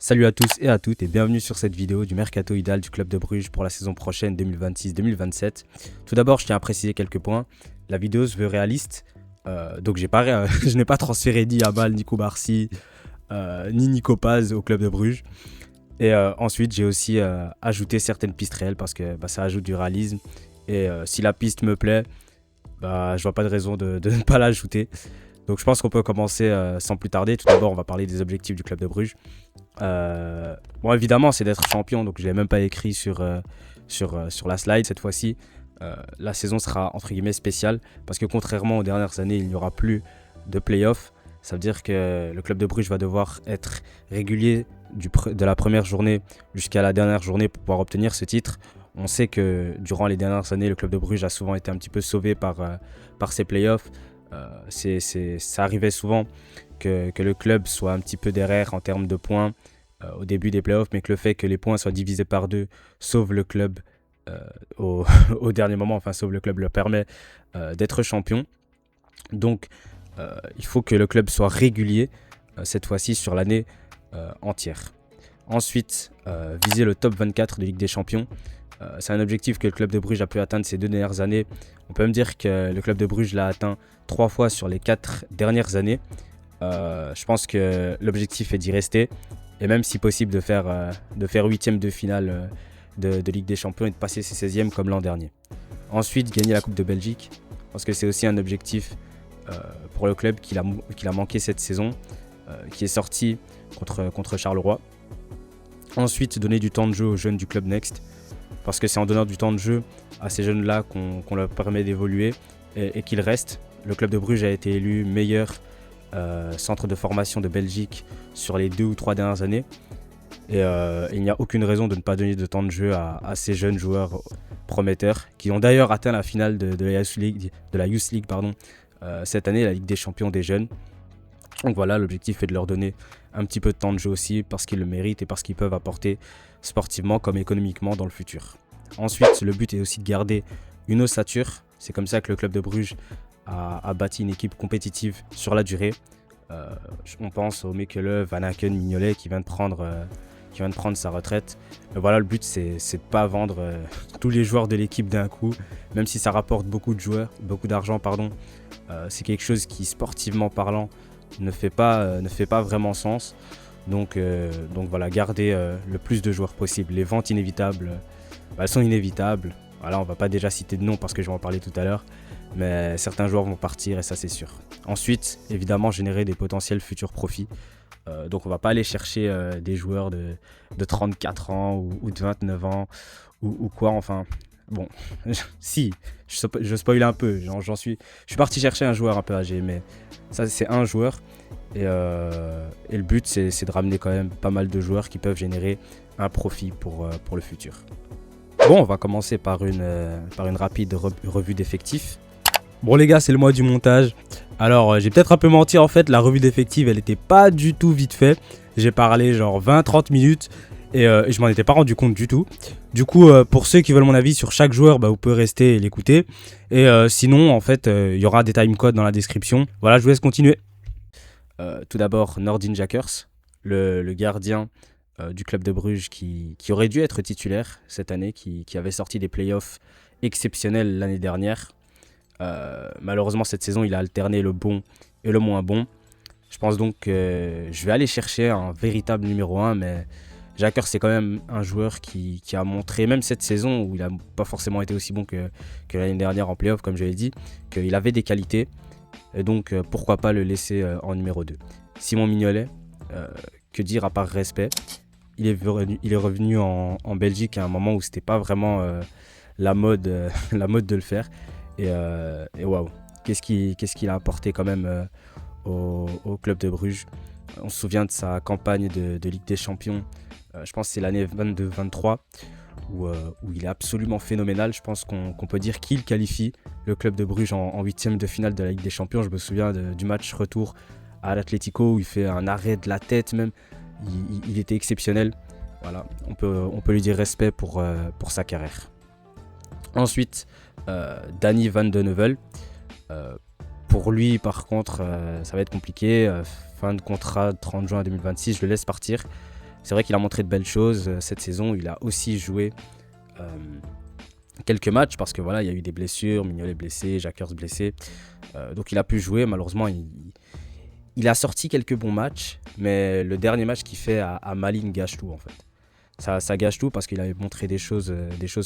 Salut à tous et à toutes et bienvenue sur cette vidéo du mercato idéal du club de Bruges pour la saison prochaine 2026-2027. Tout d'abord, je tiens à préciser quelques points. La vidéo se veut réaliste, donc je n'ai pas transféré ni Yamal, ni Koubarsi, ni Nico Paz au club de Bruges. Et ensuite, j'ai aussi ajouté certaines pistes réelles parce que ça ajoute du réalisme. Et si la piste me plaît, je vois pas de raison de ne pas l'ajouter. Donc je pense qu'on peut commencer sans plus tarder. Tout d'abord, on va parler des objectifs du club de Bruges. Bon, évidemment, c'est d'être champion, donc je ne l'ai même pas écrit sur la slide cette fois-ci. La saison sera entre guillemets spéciale parce que contrairement aux dernières années, il n'y aura plus de play-off. Ça veut dire que le club de Bruges va devoir être régulier de la première journée jusqu'à la dernière journée pour pouvoir obtenir ce titre. On sait que durant les dernières années, le club de Bruges a souvent été un petit peu sauvé par ces play-offs. Ça arrivait souvent que le club soit un petit peu derrière en termes de points au début des playoffs, mais que le fait que les points soient divisés par deux sauve le club au dernier moment, enfin sauve le club, leur permet d'être champion. Donc il faut que le club soit régulier cette fois-ci sur l'année entière. Ensuite, viser le top 24 de Ligue des Champions. C'est un objectif que le club de Bruges a pu atteindre ces 2 dernières années. On peut même dire que le club de Bruges l'a atteint 3 fois sur les 4 dernières années. Je pense que l'objectif est d'y rester. Et même si possible de faire 8e de finale de Ligue des Champions et de passer ses 16e comme l'an dernier. Ensuite, gagner la Coupe de Belgique. Parce que c'est aussi un objectif pour le club qu'il a manqué cette saison. Qui est sorti contre Charleroi. Ensuite, donner du temps de jeu aux jeunes du club Next. Parce que c'est en donnant du temps de jeu à ces jeunes-là qu'on leur permet d'évoluer et qu'ils restent. Le club de Bruges a été élu meilleur centre de formation de Belgique sur les 2 ou 3 dernières années. Et il n'y a aucune raison de ne pas donner de temps de jeu à ces jeunes joueurs prometteurs qui ont d'ailleurs atteint la finale de la Youth League cette année, la Ligue des Champions des jeunes. Donc voilà, l'objectif est de leur donner un petit peu de temps de jeu aussi parce qu'ils le méritent et parce qu'ils peuvent apporter sportivement comme économiquement dans le futur. Ensuite, le but est aussi de garder une ossature. C'est comme ça que le club de Bruges a bâti une équipe compétitive sur la durée. On pense au Mekele, Van Aken, Mignolet qui vient de prendre sa retraite. Mais voilà, le but c'est de ne pas vendre tous les joueurs de l'équipe d'un coup, même si ça rapporte beaucoup d'argent. C'est quelque chose qui, sportivement parlant, ne fait pas vraiment sens. Donc voilà, garder le plus de joueurs possible. Les ventes inévitables, elles sont inévitables. Voilà, on va pas déjà citer de noms parce que je vais en parler tout à l'heure. Mais certains joueurs vont partir et ça c'est sûr. Ensuite, évidemment, générer des potentiels futurs profits. Donc on va pas aller chercher des joueurs de 34 ans ou de 29 ans ou quoi, enfin... Bon, si, je spoil un peu, je suis parti chercher un joueur un peu âgé, mais ça c'est un joueur, et le but c'est de ramener quand même pas mal de joueurs qui peuvent générer un profit pour le futur. Bon, on va commencer par une rapide revue d'effectifs. Bon les gars, c'est le mois du montage, alors j'ai peut-être un peu menti en fait, la revue d'effectifs elle était pas du tout vite fait, j'ai parlé genre 20-30 minutes, et je m'en étais pas rendu compte du tout. Du coup, pour ceux qui veulent mon avis sur chaque joueur, vous pouvez rester et l'écouter. Et sinon, en fait, il y aura des timecodes dans la description. Voilà, je vous laisse continuer. Tout d'abord, Nordin Jackers, le gardien du club de Bruges qui aurait dû être titulaire cette année, qui avait sorti des playoffs exceptionnels l'année dernière. Malheureusement, cette saison, il a alterné le bon et le moins bon. Je pense donc que je vais aller chercher un véritable numéro 1, mais... Jacker, c'est quand même un joueur qui a montré, même cette saison où il n'a pas forcément été aussi bon que l'année dernière en playoff, comme je l'ai dit, qu'il avait des qualités. Et donc, pourquoi pas le laisser en numéro 2. Simon Mignolet, que dire à part respect. Il est revenu en Belgique à un moment où c'était pas vraiment la mode de le faire. Et waouh, qu'est-ce qu'il a apporté quand même au club de Bruges. On se souvient de sa campagne de Ligue des Champions. Je pense que c'est l'année 22-23 où il est absolument phénoménal. Je pense qu'on peut dire qu'il qualifie le club de Bruges en 8e de finale de la Ligue des Champions. Je me souviens du match retour à l'Atlético où il fait un arrêt de la tête même. Il était exceptionnel. Voilà, on peut lui dire respect pour sa carrière. Ensuite, Danny Van de Neuvel. Pour lui, par contre, ça va être compliqué. Fin de contrat 30 juin 2026, je le laisse partir. C'est vrai qu'il a montré de belles choses cette saison. Il a aussi joué quelques matchs parce que voilà, il y a eu des blessures, Mignolet blessé, Jackers blessé. Donc il a pu jouer. Malheureusement, il a sorti quelques bons matchs, mais le dernier match qu'il fait à Malines gâche tout en fait. Ça gâche tout parce qu'il avait montré des choses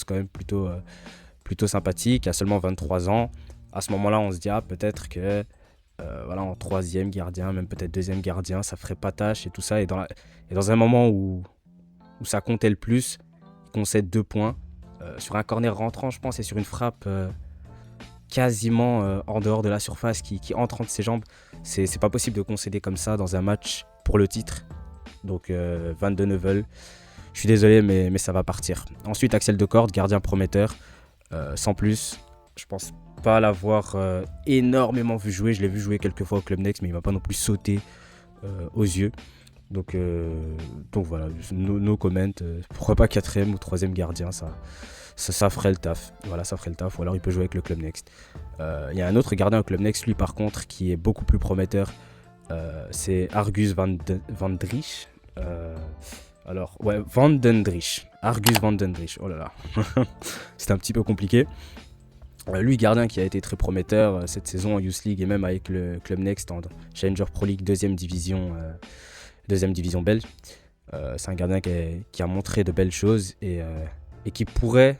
quand même plutôt sympathiques. Il a seulement 23 ans. À ce moment-là, on se dit peut-être que voilà, en troisième gardien, même peut-être deuxième gardien, ça ferait pas tâche et tout ça. Et dans un moment où ça comptait le plus, il concède 2 points sur un corner rentrant, je pense, et sur une frappe quasiment en dehors de la surface qui entre entre ses jambes. C'est pas possible de concéder comme ça dans un match pour le titre. Donc Van de Neuvel, je suis désolé, mais ça va partir. Ensuite, Axel Decoord, gardien prometteur, sans plus. Je pense pas l'avoir énormément vu jouer. Je l'ai vu jouer quelques fois au Club Next, mais il m'a pas non plus sauté aux yeux. Donc voilà, no comment. Pourquoi pas 4e ou 3e gardien, ça ferait le taf. Voilà, ça ferait le taf. Ou alors il peut jouer avec le Club Next. Il y a un autre gardien au Club Next, lui par contre, qui est beaucoup plus prometteur. C'est Argus van Driesch. Van den Driesch. Argus van den Driesch. Oh là là. C'est un petit peu compliqué. Lui, gardien qui a été très prometteur cette saison en Youth League et même avec le Club Next en Challenger Pro League, deuxième division belge. C'est un gardien qui a montré de belles choses et qui pourrait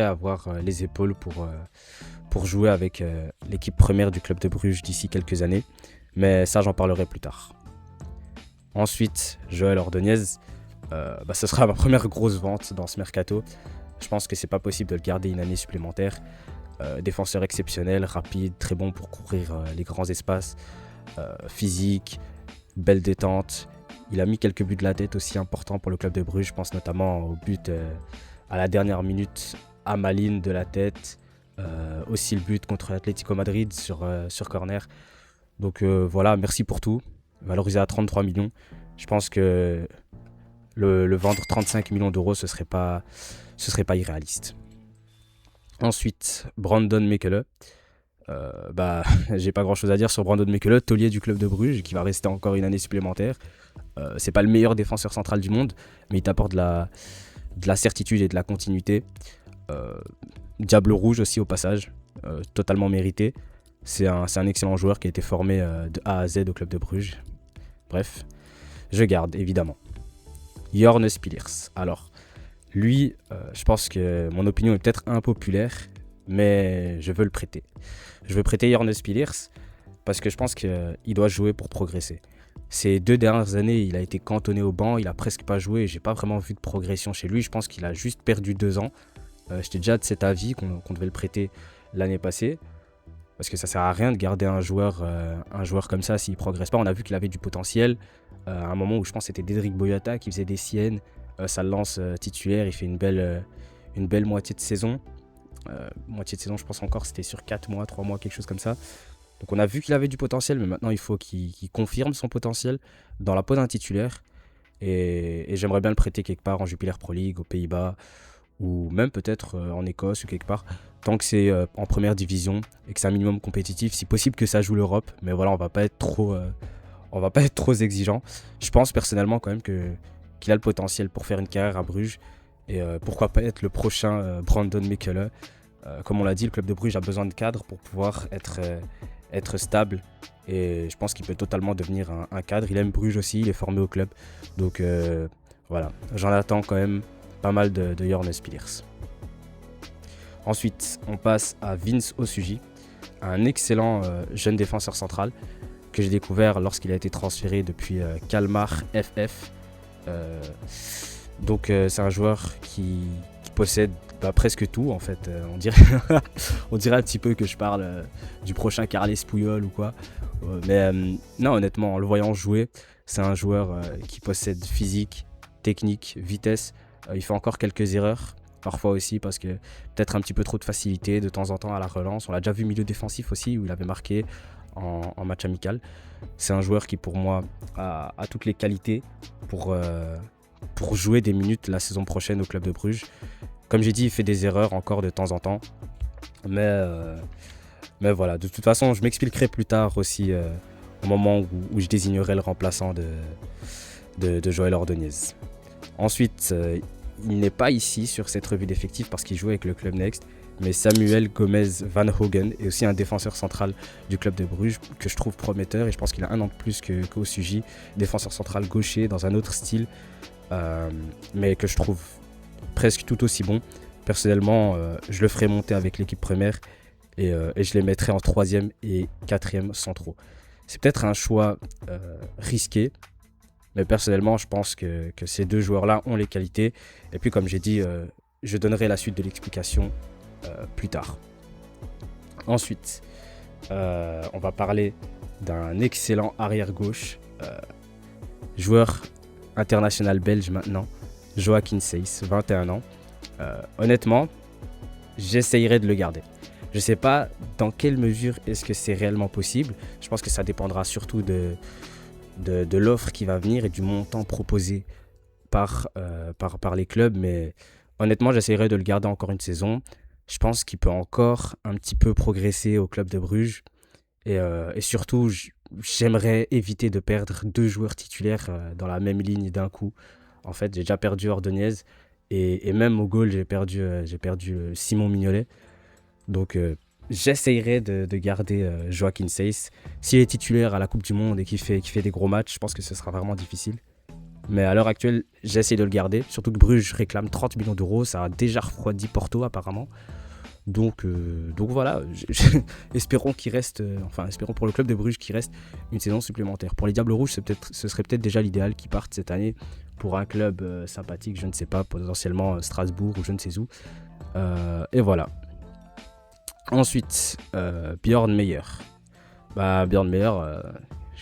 avoir les épaules pour jouer avec l'équipe première du club de Bruges d'ici quelques années. Mais ça, j'en parlerai plus tard. Ensuite, Joël Ordonez. Ce sera ma première grosse vente dans ce mercato. Je pense que c'est pas possible de le garder une année supplémentaire. Défenseur exceptionnel, rapide, très bon pour courir les grands espaces, physique, belle détente. Il a mis quelques buts de la tête aussi importants pour le club de Bruges. Je pense notamment au but à la dernière minute à Malines de la tête. Aussi le but contre l'Atlético Madrid sur corner. Donc voilà, merci pour tout. Valorisé à 33 millions. Je pense que le vendre 35 millions d'euros, ce serait pas irréaliste. Ensuite, Brandon Mekele. J'ai pas grand chose à dire sur Brandon Mekele, taulier du club de Bruges, qui va rester encore une année supplémentaire. C'est pas le meilleur défenseur central du monde, mais il t'apporte de la certitude et de la continuité. Diable rouge aussi au passage, totalement mérité. C'est un excellent joueur qui a été formé de A à Z au club de Bruges. Bref, je garde évidemment. Jorn Spielers. Alors, lui, je pense que mon opinion est peut-être impopulaire, mais je veux le prêter. Je veux prêter Jorn Spielers parce que je pense qu'il doit jouer pour progresser. Ces 2 dernières années, il a été cantonné au banc, il a presque pas joué et j'ai pas vraiment vu de progression chez lui. Je pense qu'il a juste perdu 2 ans. J'étais déjà de cet avis qu'on devait le prêter l'année passée. Parce que ça sert à rien de garder un joueur comme ça s'il progresse pas. On a vu qu'il avait du potentiel. À un moment où je pense que c'était Dédric Boyata qui faisait des siennes. Ça le lance titulaire, il fait une belle moitié de saison. Moitié de saison, je pense encore, c'était sur 4 mois, 3 mois, quelque chose comme ça. Donc on a vu qu'il avait du potentiel, mais maintenant il faut qu'il confirme son potentiel dans la peau d'un titulaire. Et j'aimerais bien le prêter quelque part en Jupiler Pro League, aux Pays-Bas, ou même peut-être en Écosse ou quelque part. Tant que c'est en première division et que c'est un minimum compétitif, si possible que ça joue l'Europe. Mais voilà, on va pas être trop exigeant. Je pense personnellement quand même qu'il a le potentiel pour faire une carrière à Bruges. Et pourquoi pas être le prochain Brandon Mekele. Comme on l'a dit, le club de Bruges a besoin de cadres pour pouvoir être stable. Et je pense qu'il peut totalement devenir un cadre. Il aime Bruges aussi, il est formé au club. Donc voilà, j'en attends quand même pas mal de Jorn Spielers. Ensuite, on passe à Vince Osuji, un excellent jeune défenseur central que j'ai découvert lorsqu'il a été transféré depuis Kalmar FF. Donc c'est un joueur qui possède presque tout en fait. On dirait un petit peu que je parle du prochain Carles Puyol ou quoi. Mais non, honnêtement, en le voyant jouer, c'est un joueur qui possède physique, technique, vitesse. Il fait encore quelques erreurs. Parfois aussi parce que peut-être un petit peu trop de facilité de temps en temps à la relance. On l'a déjà vu milieu défensif aussi où il avait marqué en match amical. C'est un joueur qui pour moi a toutes les qualités pour jouer des minutes la saison prochaine au club de Bruges. Comme j'ai dit, il fait des erreurs encore de temps en temps. Mais voilà, de toute façon, je m'expliquerai plus tard aussi au moment où je désignerai le remplaçant de Joël Ordonez. Ensuite, il n'est pas ici sur cette revue d'effectifs parce qu'il joue avec le Club Next, mais Samuel Gomez Van Hogen est aussi un défenseur central du club de Bruges que je trouve prometteur et je pense qu'il a un an de plus qu'au Sugy, défenseur central gaucher dans un autre style, mais que je trouve presque tout aussi bon. Personnellement, je le ferai monter avec l'équipe première et je les mettrai en 3e et 4e centraux. C'est peut-être un choix risqué, mais personnellement, je pense que ces deux joueurs-là ont les qualités. Et puis, comme j'ai dit, je donnerai la suite de l'explication plus tard. Ensuite, on va parler d'un excellent arrière-gauche, joueur international belge maintenant, Joachim Seyss, 21 ans. Honnêtement, j'essayerai de le garder. Je ne sais pas dans quelle mesure est-ce que c'est réellement possible. Je pense que ça dépendra surtout de l'offre qui va venir et du montant proposé par les clubs. Mais honnêtement, j'essaierai de le garder encore une saison. Je pense qu'il peut encore un petit peu progresser au club de Bruges. Et surtout, j'aimerais éviter de perdre deux joueurs titulaires dans la même ligne d'un coup. En fait, j'ai déjà perdu Ordonez et même au goal, j'ai perdu Simon Mignolet. Donc, j'essayerai de garder Joachim Seyss. S'il est titulaire à la Coupe du Monde et qu'il fait des gros matchs, je pense que ce sera vraiment difficile. Mais à l'heure actuelle, j'essaie de le garder. Surtout que Bruges réclame 30 millions d'euros. Ça a déjà refroidi Porto apparemment. Donc voilà, espérons qu'il reste, espérons pour le club de Bruges qu'il reste une saison supplémentaire. Pour les Diables Rouges, ce serait peut-être déjà l'idéal qu'ils partent cette année pour un club sympathique, je ne sais pas, potentiellement Strasbourg ou je ne sais où. Et voilà. Ensuite, Bjorn Meyer. Bjorn Meyer,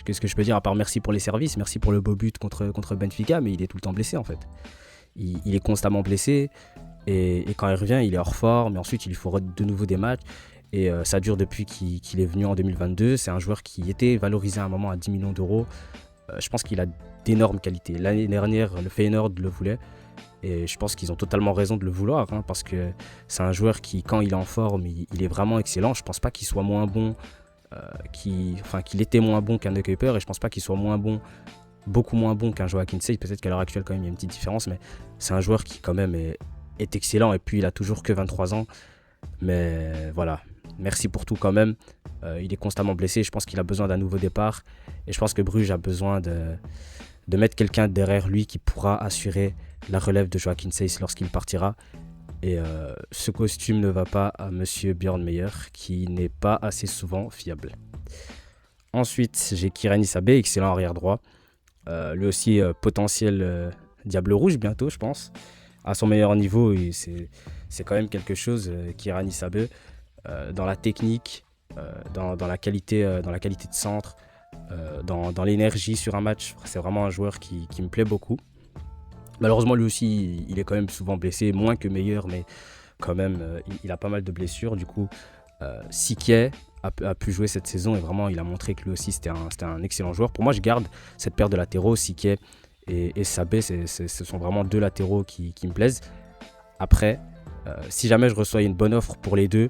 qu'est-ce que je peux dire à part merci pour les services, merci pour le beau but contre Benfica, mais il est tout le temps blessé en fait. Il est constamment blessé. Et quand il revient, il est hors forme. Et ensuite, il lui faut de nouveau des matchs. Et ça dure depuis qu'il est venu en 2022. C'est un joueur qui était valorisé à un moment à 10 millions d'euros. Je pense qu'il a d'énormes qualités. L'année dernière, le Feyenoord le voulait. Et je pense qu'ils ont totalement raison de le vouloir. Parce que c'est un joueur qui, quand il est en forme, il est vraiment excellent. Je ne pense pas qu'il soit moins bon. Qu'il était moins bon qu'un De Kuiper. Et je ne pense pas qu'il soit beaucoup moins bon qu'un Joachim Seyss. Peut-être qu'à l'heure actuelle, quand même, il y a une petite différence. Mais c'est un joueur qui, quand même, est excellent et puis il a toujours que 23 ans, mais voilà, merci pour tout quand même. Il est constamment blessé, je pense qu'il a besoin d'un nouveau départ et je pense que Bruges a besoin de mettre quelqu'un derrière lui qui pourra assurer la relève de Joachim Seyss lorsqu'il partira. Et ce costume ne va pas à monsieur Bjorn Meyer qui n'est pas assez souvent fiable. Ensuite, j'ai Kiran Issabé, excellent arrière droit, lui aussi potentiel Diable Rouge bientôt je pense. À son meilleur niveau, et c'est quand même quelque chose, Kiran Issabé, dans la technique, dans la qualité de centre, dans l'énergie sur un match. C'est vraiment un joueur qui me plaît beaucoup. Malheureusement, lui aussi, il est quand même souvent blessé, moins que Meilleur, mais quand même, il a pas mal de blessures. Du coup, Siké a pu jouer cette saison et vraiment, il a montré que lui aussi, c'était un excellent joueur. Pour moi, je garde cette paire de latéraux, Siké et Sabé, ce sont vraiment deux latéraux qui me plaisent. Après, si jamais je reçois une bonne offre pour les deux,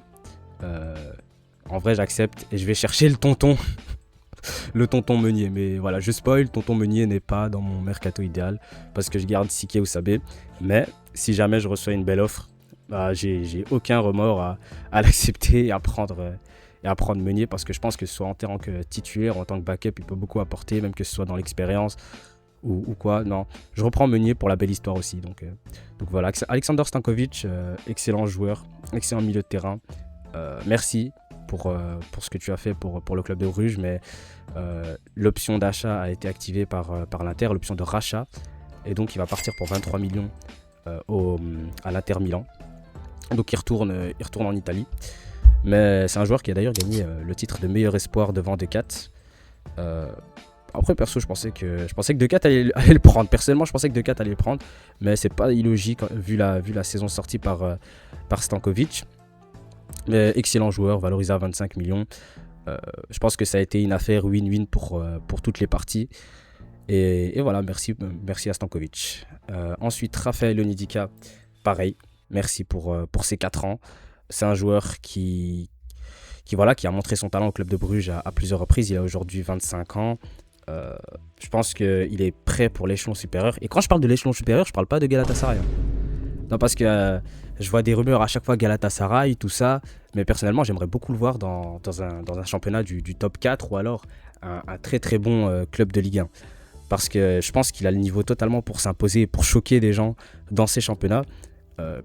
en vrai j'accepte et je vais chercher le tonton Meunier. Mais voilà, je spoil, tonton Meunier n'est pas dans mon mercato idéal parce que je garde Siké ou Sabé. Mais si jamais je reçois une belle offre, j'ai aucun remords à l'accepter et à prendre Meunier parce que je pense que soit en tant que titulaire, en tant que backup, il peut beaucoup apporter, même que ce soit dans l'expérience ou quoi. Non, je reprends Meunier pour la belle histoire aussi. Donc voilà, Alexander Stankovic, excellent joueur, excellent milieu de terrain. Merci pour ce que tu as fait pour le club de Bruges, mais l'option d'achat a été activée par l'Inter, l'option de rachat, et donc il va partir pour 23 millions à l'Inter Milan. Donc il retourne en Italie. Mais c'est un joueur qui a d'ailleurs gagné le titre de meilleur espoir devant Decat. Après, perso, je pensais que Decat allait le prendre. Personnellement, je pensais que Decat allait le prendre. Mais c'est pas illogique vu la saison sortie par Stankovic. Mais excellent joueur, valorisé à 25 millions. Je pense que ça a été une affaire win-win pour toutes les parties. Et voilà, merci à Stankovic. Ensuite, Raphaël Onidika, pareil. Merci pour ses 4 ans. C'est un joueur qui a montré son talent au club de Bruges à plusieurs reprises. Il a aujourd'hui 25 ans. Je pense qu'il est prêt pour l'échelon supérieur. Et quand je parle de l'échelon supérieur, je parle pas de Galatasaray. Non, parce que je vois des rumeurs à chaque fois Galatasaray, tout ça. Mais personnellement, j'aimerais beaucoup le voir dans un championnat du top 4 ou alors un très très bon club de Ligue 1. Parce que je pense qu'il a le niveau totalement pour s'imposer, pour choquer des gens dans ces championnats.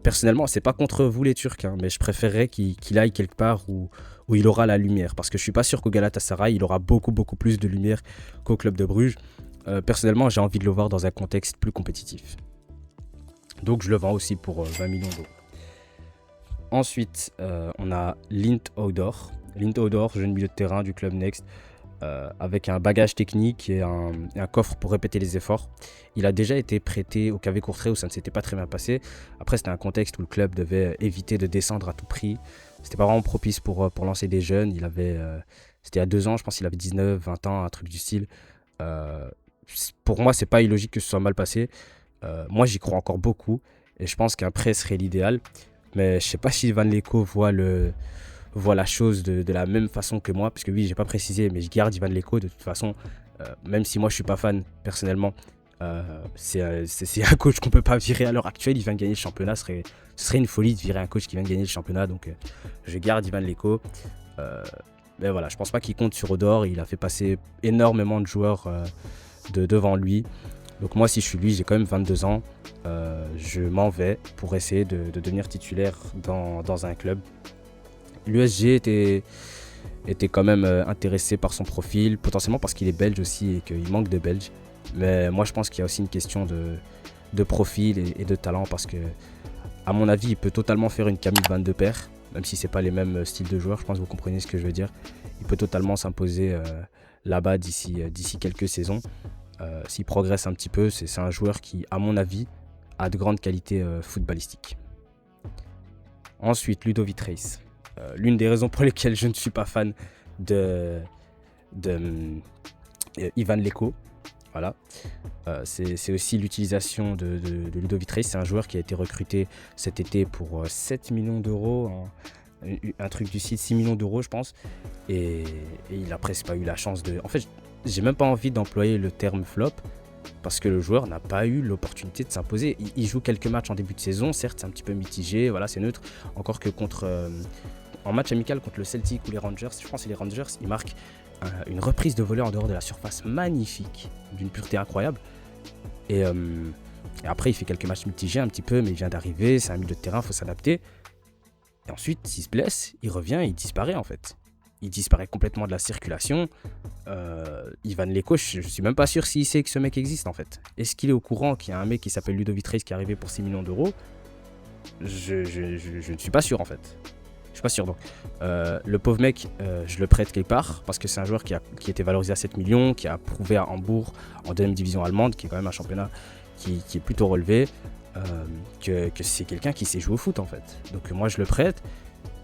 Personnellement, c'est pas contre vous les Turcs, hein, mais je préférerais qu'il aille quelque part où il aura la lumière. Parce que je suis pas sûr qu'au Galatasaray, il aura beaucoup plus de lumière qu'au club de Bruges. Personnellement, j'ai envie de le voir dans un contexte plus compétitif. Donc je le vends aussi pour 20 millions d'euros. Ensuite, on a Lint Odor. Lint Odor, jeune milieu de terrain du club Next, avec un bagage technique et un coffre pour répéter les efforts. Il a déjà été prêté au KV Courtrai où ça ne s'était pas très bien passé. Après, c'était un contexte où le club devait éviter de descendre à tout prix. C'était pas vraiment propice pour lancer des jeunes. C'était il y a 2 ans, je pense qu'il avait 19, 20 ans, un truc du style. Pour moi, c'est pas illogique que ce soit mal passé. Moi, j'y crois encore beaucoup et je pense qu'un prêt serait l'idéal. Mais je sais pas si Van Leko voit la chose de la même façon que moi, parce que oui, j'ai pas précisé, mais je garde Ivan Leko de toute façon, même si moi je suis pas fan personnellement. C'est un coach qu'on peut pas virer à l'heure actuelle. Il vient de gagner le championnat, ce serait une folie de virer un coach qui vient de gagner le championnat, donc je garde Ivan Leko. Mais voilà, je pense pas qu'il compte sur Odor. Il a fait passer énormément de joueurs devant lui. Donc moi, si je suis lui, j'ai quand même 22 ans. Je m'en vais pour essayer de devenir titulaire dans un club. L'USG était quand même intéressé par son profil, potentiellement parce qu'il est belge aussi et qu'il manque de Belges. Mais moi, je pense qu'il y a aussi une question de profil et de talent parce que, à mon avis, il peut totalement faire une Camille Van de Perre, même si c'est pas les mêmes styles de joueurs. Je pense que vous comprenez ce que je veux dire. Il peut totalement s'imposer là-bas d'ici quelques saisons. S'il progresse un petit peu, c'est un joueur qui, à mon avis, a de grandes qualités footballistiques. Ensuite, Ludovic Reis. L'une des raisons pour lesquelles je ne suis pas fan de Ivan Leko. Voilà. C'est aussi l'utilisation de Ludovic Reis. C'est un joueur qui a été recruté cet été pour 7 millions d'euros. Un truc du style 6 millions d'euros, je pense. Et il n'a presque pas eu la chance de... En fait, j'ai même pas envie d'employer le terme flop parce que le joueur n'a pas eu l'opportunité de s'imposer. Il joue quelques matchs en début de saison, certes, c'est un petit peu mitigé, voilà, c'est neutre. Encore que en match amical contre le Celtic ou les Rangers, je pense que les Rangers, il marque une reprise de volée en dehors de la surface magnifique, d'une pureté incroyable. Et après, il fait quelques matchs mitigés un petit peu, mais il vient d'arriver, c'est un milieu de terrain, il faut s'adapter. Et ensuite, s'il se blesse, il revient, il disparaît en fait. Il disparaît complètement de la circulation. Ivan Leko, je suis même pas sûr s'il sait que ce mec existe en fait. Est-ce qu'il est au courant qu'il y a un mec qui s'appelle Ludovic Reis qui est arrivé pour 6 millions d'euros? Je ne suis pas sûr en fait. Je suis pas sûr donc. Le pauvre mec, je le prête quelque part parce que c'est un joueur qui était valorisé à 7 millions, qui a prouvé à Hambourg en 2e division allemande, qui est quand même un championnat qui est plutôt relevé, que c'est quelqu'un qui sait jouer au foot en fait. Donc moi je le prête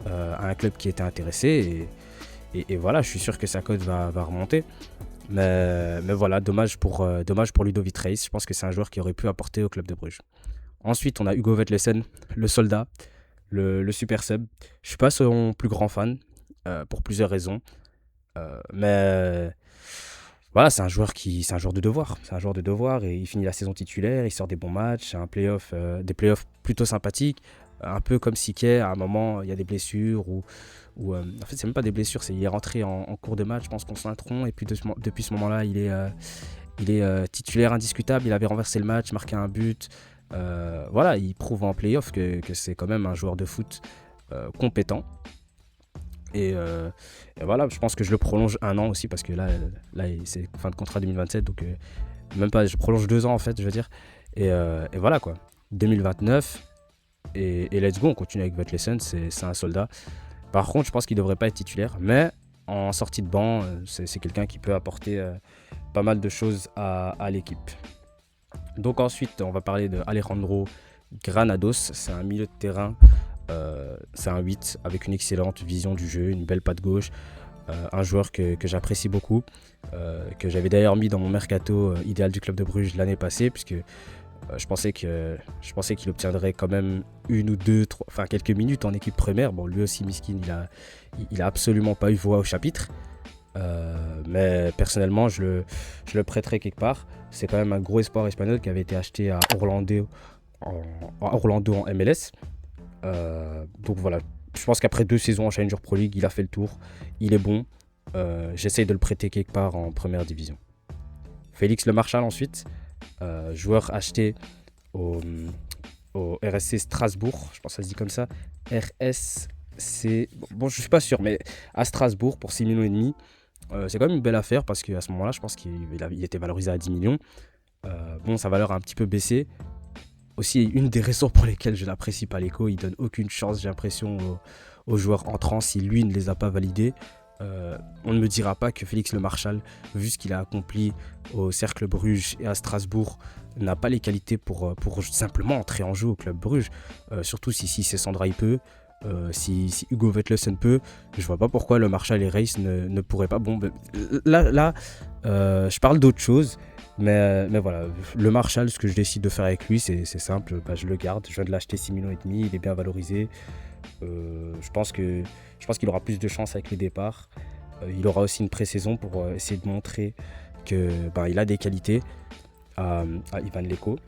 à un club qui était intéressé et voilà, je suis sûr que sa cote va remonter. Mais voilà, dommage pour Ludovic Reis. Je pense que c'est un joueur qui aurait pu apporter au club de Bruges. Ensuite, on a Hugo Vetlesen, le soldat, le super sub. Je suis pas son plus grand fan pour plusieurs raisons. Mais voilà, c'est un joueur de devoir. C'est un joueur de devoir et il finit la saison titulaire, il sort des bons matchs, des playoffs plutôt sympathiques. Un peu comme Siquet, à un moment, il y a des blessures ou en fait, c'est même pas des blessures, il est rentré en cours de match, je pense qu'on s'en tronc et puis depuis ce moment-là, il est titulaire indiscutable. Il avait renversé le match, marqué un but. Voilà, il prouve en play-off que c'est quand même un joueur de foot compétent. Et voilà, je pense que je le prolonge 1 an aussi parce que là c'est fin de contrat 2027, donc même pas, je prolonge 2 ans en fait, je veux dire. Et voilà quoi, 2029 et let's go, on continue avec Vetlesen, c'est un soldat. Par contre, je pense qu'il ne devrait pas être titulaire, mais en sortie de banc, c'est quelqu'un qui peut apporter pas mal de choses à l'équipe. Donc ensuite, on va parler de Alejandro Granados. C'est un milieu de terrain, c'est un 8 avec une excellente vision du jeu, une belle patte gauche. Un joueur que j'apprécie beaucoup, que j'avais d'ailleurs mis dans mon mercato idéal du club de Bruges l'année passée, puisque je pensais qu'il obtiendrait quand même 1 ou 2, 3, enfin quelques minutes en équipe première. Bon, lui aussi, miskin, il a absolument pas eu voix au chapitre. Mais personnellement, je le prêterai quelque part. C'est quand même un gros espoir espagnol qui avait été acheté à Orlando en MLS. Donc voilà, je pense qu'après 2 saisons en Challenger Pro League, il a fait le tour. Il est bon. J'essaye de le prêter quelque part en première division. Félix Lemarchal ensuite, joueur acheté au RSC Strasbourg, je pense que ça se dit comme ça. RSC, bon je suis pas sûr, mais à Strasbourg pour 6,5 millions. C'est quand même une belle affaire parce qu'à ce moment-là, je pense qu'il était valorisé à 10 millions. Bon, sa valeur a un petit peu baissé. Aussi, une des raisons pour lesquelles je n'apprécie pas l'Eco, il donne aucune chance, j'ai l'impression, aux joueurs entrants si lui ne les a pas validés. On ne me dira pas que Félix Lemarchal, vu ce qu'il a accompli au Cercle Bruges et à Strasbourg, n'a pas les qualités pour simplement entrer en jeu au club Bruges. Surtout si c'est Sandra il peut, si Hugo Vetlesen peut, je vois pas pourquoi Lemarchal et Reis ne pourraient pas. Bon, là je parle d'autre chose. Mais voilà, Lemarchal, ce que je décide de faire avec lui, c'est simple, je le garde. Je viens de l'acheter 6,5 millions, il est bien valorisé. Je pense qu'il aura plus de chance avec les départs. Il aura aussi une pré-saison pour essayer de montrer qu'il a des qualités à Ivan Leko.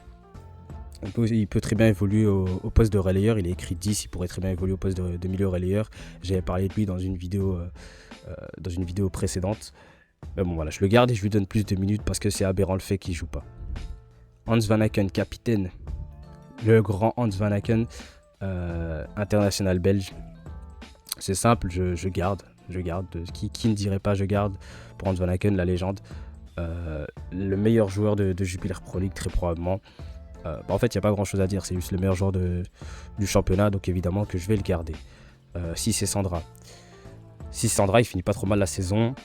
Il peut très bien évoluer au poste de relayeur. Il est écrit 10, il pourrait très bien évoluer au poste de milieu relayeur. J'avais parlé de lui dans une vidéo précédente. Mais bon voilà, je le garde et je lui donne plus de minutes parce que c'est aberrant le fait qu'il joue pas. Hans Van Aken, capitaine. Le grand Hans Van Aken, international belge. C'est simple, je garde. Qui ne dirait pas je garde pour Hans Van Aken, la légende. Le meilleur joueur de Jupiler Pro League, très probablement. En fait, il n'y a pas grand chose à dire, c'est juste le meilleur joueur du championnat, donc évidemment que je vais le garder. Si c'est Sandra, il finit pas trop mal la saison.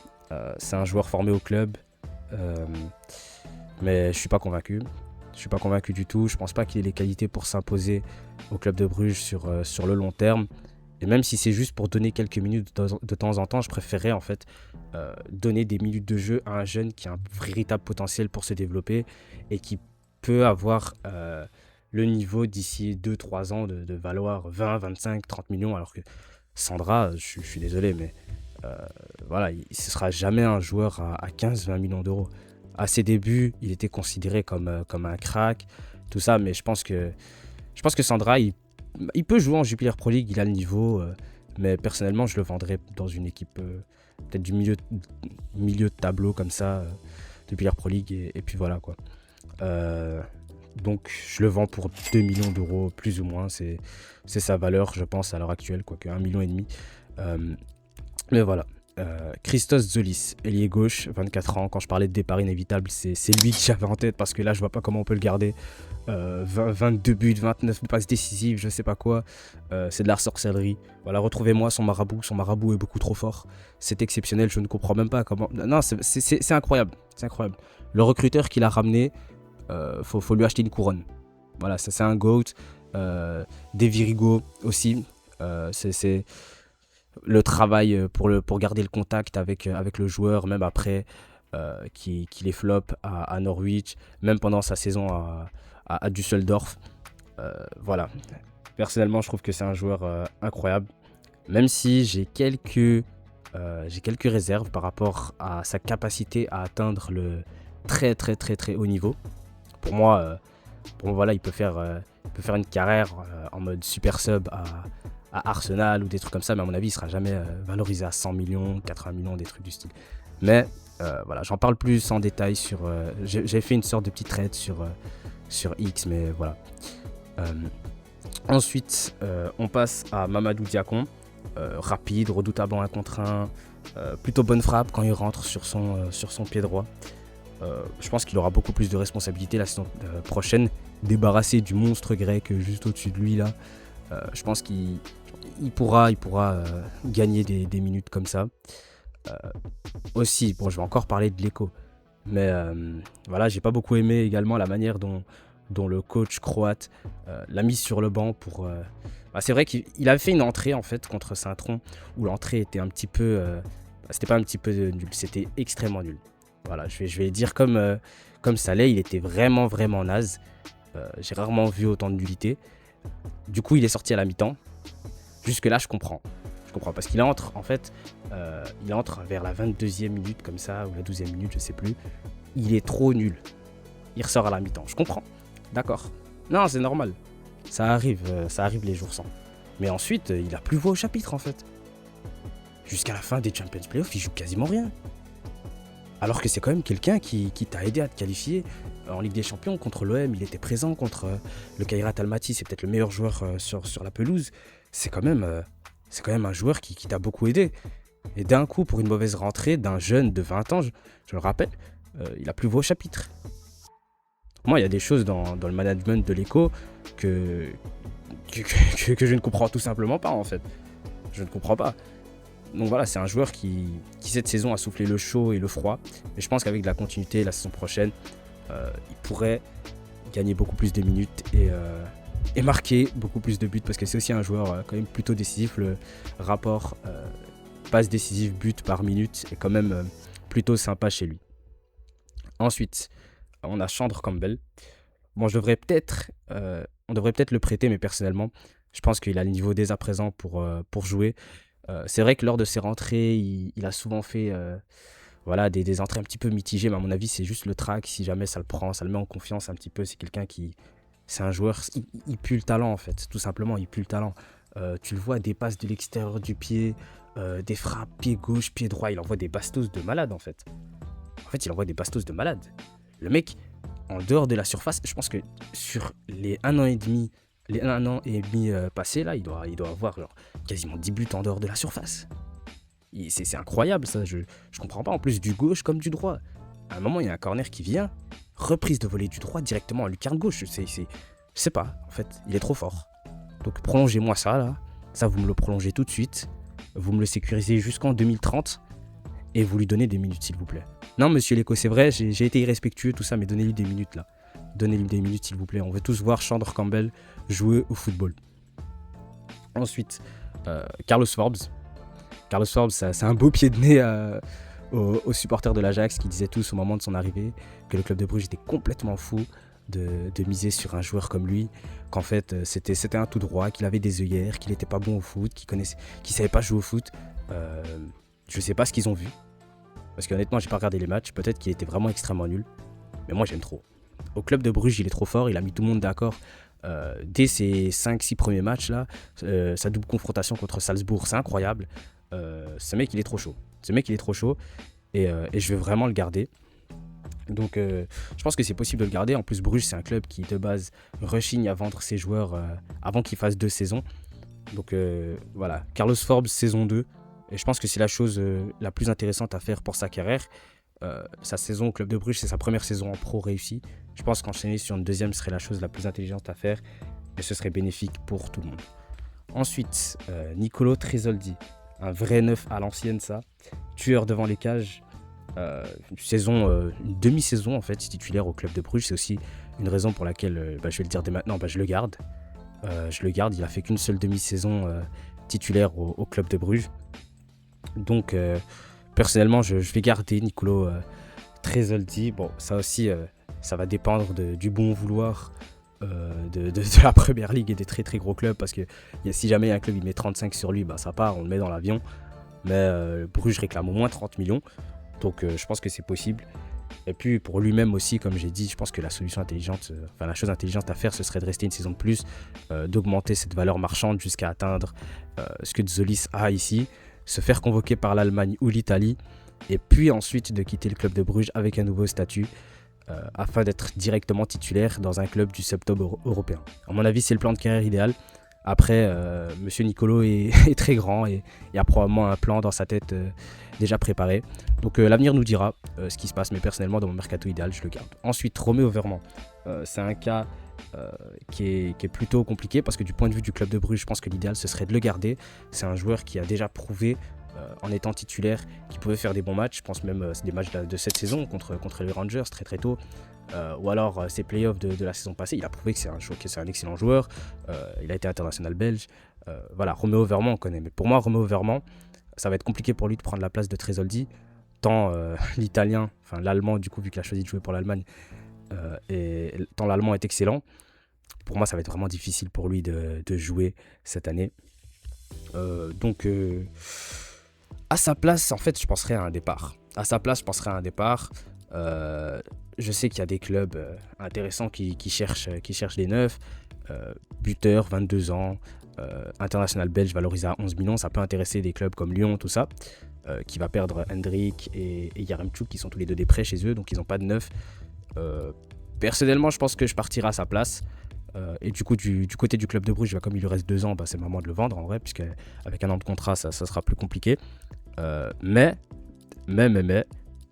C'est un joueur formé au club, mais je suis pas convaincu. Je suis pas convaincu du tout. Je pense pas qu'il ait les qualités pour s'imposer au club de Bruges sur le long terme. Et même si c'est juste pour donner quelques minutes de temps en temps, je préférerais en fait donner des minutes de jeu à un jeune qui a un véritable potentiel pour se développer et qui peut avoir le niveau d'ici 2-3 ans de valoir 20, 25, 30 millions. Alors que Sandra, je suis désolé, mais voilà, ce ne sera jamais un joueur à 15-20 millions d'euros. À ses débuts, il était considéré comme un crack, tout ça, mais je pense que Sandra, il peut jouer en Jupiler Pro League, il a le niveau, mais personnellement, je le vendrais dans une équipe peut-être du milieu de tableau comme ça, Jupiler Pro League, et puis voilà quoi. Donc je le vends pour 2 millions d'euros, plus ou moins, c'est sa valeur, je pense, à l'heure actuelle, quoique 1,5 million. Mais voilà. Christos Zolis, ailier gauche, 24 ans. Quand je parlais de départ inévitable, c'est lui que j'avais en tête parce que là, je vois pas comment on peut le garder. 22 buts, 29 passes décisives, je sais pas quoi. C'est de la sorcellerie. Voilà, retrouvez-moi son marabout. Son marabout est beaucoup trop fort. C'est exceptionnel, je ne comprends même pas comment. Non, c'est incroyable. C'est incroyable. Le recruteur qu'il a ramené, faut lui acheter une couronne. Voilà, ça c'est un GOAT. Des Virigo aussi. C'est le travail pour garder le contact avec le joueur, même après qu'il ait flop à Norwich, même pendant sa saison à Düsseldorf. Voilà. Personnellement, je trouve que c'est un joueur incroyable. Même si j'ai quelques réserves par rapport à sa capacité à atteindre le très très très très haut niveau. Pour moi, voilà, il peut faire une carrière en mode super sub à Arsenal ou des trucs comme ça, mais à mon avis, il ne sera jamais valorisé à 100 millions, 80 millions, des trucs du style. Mais voilà, j'en parle plus en détail j'ai fait une sorte de petit thread sur X, mais voilà. Ensuite, on passe à Mamadou Diakon, rapide, redoutable en 1 contre 1, plutôt bonne frappe quand il rentre sur son pied droit. Je pense qu'il aura beaucoup plus de responsabilités la saison prochaine, débarrassé du monstre grec juste au-dessus de lui là. Je pense qu'il pourra gagner des minutes comme ça. Aussi, bon, je vais encore parler de l'Eco, mais voilà, j'ai pas beaucoup aimé également la manière dont le coach croate l'a mis sur le banc pour. C'est vrai qu'il avait fait une entrée en fait contre Saint-Tron où l'entrée était un petit peu, c'était pas un petit peu nul, c'était extrêmement nul. Voilà, je vais dire comme ça l'est, il était vraiment vraiment naze. J'ai rarement vu autant de nullité. Du coup, il est sorti à la mi-temps. Jusque là, je comprends. comprends. Parce qu'il entre, en fait, il entre vers la 22e minute, comme ça, ou la 12e minute, je sais plus. Il est trop nul. Il ressort à la mi-temps. Je comprends. D'accord. Non, c'est normal. Ça arrive les jours sans. Mais ensuite, il a plus voix au chapitre, en fait. Jusqu'à la fin des Champions Playoffs, il joue quasiment rien. Alors que c'est quand même quelqu'un qui t'a aidé à te qualifier en Ligue des Champions. Contre l'OM, il était présent. Contre le Kairat Almaty, c'est peut-être le meilleur joueur sur la pelouse. C'est quand même un joueur qui t'a beaucoup aidé. Et d'un coup, pour une mauvaise rentrée d'un jeune de 20 ans, je le rappelle, il a plus voix au chapitre. Moi, il y a des choses dans le management de l'Echo que je ne comprends tout simplement pas, en fait. Je ne comprends pas. Donc voilà, c'est un joueur qui cette saison a soufflé le chaud et le froid. Mais je pense qu'avec de la continuité, la saison prochaine, il pourrait gagner beaucoup plus de minutes et marquer beaucoup plus de buts. Parce que c'est aussi un joueur quand même plutôt décisif. Le rapport passe décisif, but par minute est quand même plutôt sympa chez lui. Ensuite, on a Chandre Campbell. Bon, on devrait peut-être le prêter, mais personnellement, je pense qu'il a le niveau dès à présent pour jouer. C'est vrai que lors de ses rentrées, il a souvent fait des entrées un petit peu mitigées, mais à mon avis, c'est juste le trac. Si jamais ça le prend, ça le met en confiance un petit peu. C'est un joueur, il pue le talent en fait, tout simplement, il pue le talent. Tu le vois, des passes de l'extérieur du pied, des frappes, pied gauche, pied droit, il envoie des bastos de malade en fait. Il envoie des bastos de malade. Le mec, en dehors de la surface, je pense que sur les 1 an et demi passés, là, il doit avoir quasiment 10 buts en dehors de la surface. C'est incroyable ça, je comprends pas. En plus, du gauche comme du droit. À un moment, il y a un corner qui vient, reprise de volée du droit directement à lucarne gauche. Je sais pas, en fait, il est trop fort. Donc prolongez-moi ça, là. Ça, vous me le prolongez tout de suite. Vous me le sécurisez jusqu'en 2030. Et vous lui donnez des minutes, s'il vous plaît. Non, monsieur Leco, c'est vrai, j'ai été irrespectueux, tout ça, mais donnez-lui des minutes, là. Donnez-lui des minutes, s'il vous plaît. On veut tous voir Chandre Campbell jouer au football. Ensuite, Carlos Forbes. Carlos Forbes, c'est un beau pied de nez aux supporters de l'Ajax qui disaient tous au moment de son arrivée que le club de Bruges était complètement fou de miser sur un joueur comme lui, qu'en fait c'était un tout droit, qu'il avait des œillères, qu'il n'était pas bon au foot, qu'il savait pas jouer au foot. Je sais pas ce qu'ils ont vu, parce qu'honnêtement j'ai pas regardé les matchs, peut-être qu'il était vraiment extrêmement nul, mais moi j'aime trop. Au club de Bruges il est trop fort, il a mis tout le monde d'accord dès ses 5-6 premiers matchs là, sa double confrontation contre Salzbourg, c'est incroyable. Ce mec il est trop chaud et je veux vraiment le garder. Donc je pense que c'est possible de le garder. En plus Bruges c'est un club qui de base rechigne à vendre ses joueurs avant qu'il fasse 2 saisons. Donc voilà, Carlos Forbes saison 2. Et je pense que c'est la chose la plus intéressante à faire pour sa carrière. Sa saison au club de Bruges, c'est sa première saison en pro réussie. Je pense qu'enchaîner sur une deuxième serait la chose la plus intelligente à faire. Et ce serait bénéfique pour tout le monde. Ensuite, Nicolo Tresoldi. Un vrai neuf à l'ancienne ça. Tueur devant les cages. Une demi-saison en fait titulaire au club de Bruges. C'est aussi une raison pour laquelle, je vais le dire dès maintenant, je le garde. Il a fait qu'une seule demi-saison titulaire au club de Bruges. Donc personnellement je vais garder Nicolo Tresoldi. Bon, ça aussi ça va dépendre du bon vouloir de la première ligue et des très très gros clubs, parce que si jamais un club il met 35 sur lui, ça part, on le met dans l'avion. Mais Bruges réclame au moins 30 millions. Donc je pense que c'est possible. Et puis pour lui-même aussi, comme j'ai dit, je pense que la chose intelligente à faire, ce serait de rester une saison de plus, d'augmenter cette valeur marchande jusqu'à atteindre ce que Zolis a ici, se faire convoquer par l'Allemagne ou l'Italie, et puis ensuite de quitter le club de Bruges avec un nouveau statut, afin d'être directement titulaire dans un club du sub-top européen. À mon avis, c'est le plan de carrière idéal. Après, monsieur Nicolo est très grand et a probablement un plan dans sa tête déjà préparé. Donc l'avenir nous dira ce qui se passe, mais personnellement, dans mon mercato idéal, je le garde. Ensuite, Roméo Vermand. C'est un cas qui est plutôt compliqué, parce que du point de vue du club de Bruges, je pense que l'idéal, ce serait de le garder. C'est un joueur qui a déjà prouvé, en étant titulaire, qu'il pouvait faire des bons matchs. Je pense même des matchs de cette saison contre les Rangers très très tôt. Ou alors ses playoffs de la saison passée, il a prouvé que c'est un excellent joueur. Il a été international belge. Roméo Vermand on connaît, mais pour moi Roméo Vermand, ça va être compliqué pour lui de prendre la place de Tresoldi, tant l'allemand, du coup, vu qu'il a choisi de jouer pour l'Allemagne, et tant l'allemand est excellent. Pour moi ça va être vraiment difficile pour lui de jouer cette année. Donc, à sa place, en fait, je penserais à un départ. À sa place, je penserais à un départ. Je sais qu'il y a des clubs intéressants qui cherchent des neufs. Buteur, 22 ans, international belge valorisé à 11 millions. Ça peut intéresser des clubs comme Lyon, tout ça, qui va perdre Hendrik et Yaremchuk, qui sont tous les deux des prêts chez eux, donc ils n'ont pas de neuf. Personnellement, je pense que je partirai à sa place. Et du coup, du côté du club de Bruges, comme il lui reste 2 ans, c'est le moment de le vendre en vrai, puisque avec un an de contrat, ça sera plus compliqué. Mais,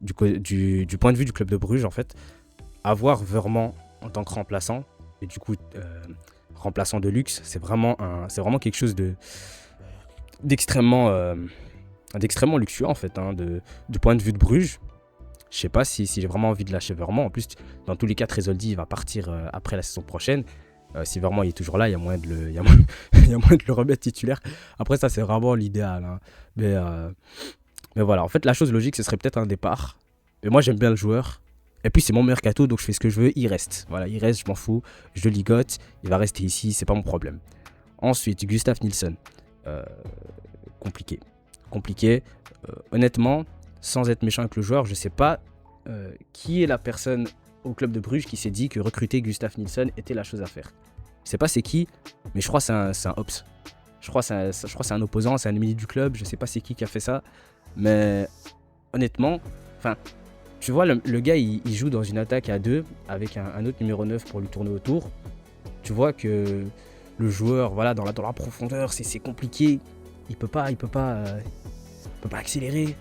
du point de vue du club de Bruges, en fait, avoir Vermand en tant que remplaçant, et du coup, remplaçant de luxe, c'est vraiment quelque chose d'extrêmement luxueux, en fait, du point de vue de Bruges. Je sais pas si j'ai vraiment envie de lâcher Vermand. En plus, dans tous les cas, Tresoldi va partir après la saison prochaine. Si Vermand il est toujours là, il y a moyen de le remettre titulaire. Après, ça, c'est vraiment l'idéal. Hein. Mais voilà, en fait, la chose logique, ce serait peut-être un départ. Mais moi, j'aime bien le joueur. Et puis, c'est mon mercato, donc je fais ce que je veux. Il reste. Voilà, il reste, je m'en fous. Je le ligote. Il va rester ici, c'est pas mon problème. Ensuite, Gustav Nilsson. Compliqué. Honnêtement, sans être méchant avec le joueur, je sais pas qui est la personne au club de Bruges qui s'est dit que recruter Gustav Nilsson était la chose à faire. Je sais pas c'est qui, mais je crois que c'est un ops. Je crois que c'est un opposant, c'est un ennemi du club. Je sais pas c'est qui a fait ça, mais honnêtement, enfin, tu vois, le gars il joue dans une attaque à 2 avec un autre numéro 9 pour lui tourner autour. Tu vois que le joueur, voilà, dans la profondeur, c'est compliqué. Il peut pas accélérer.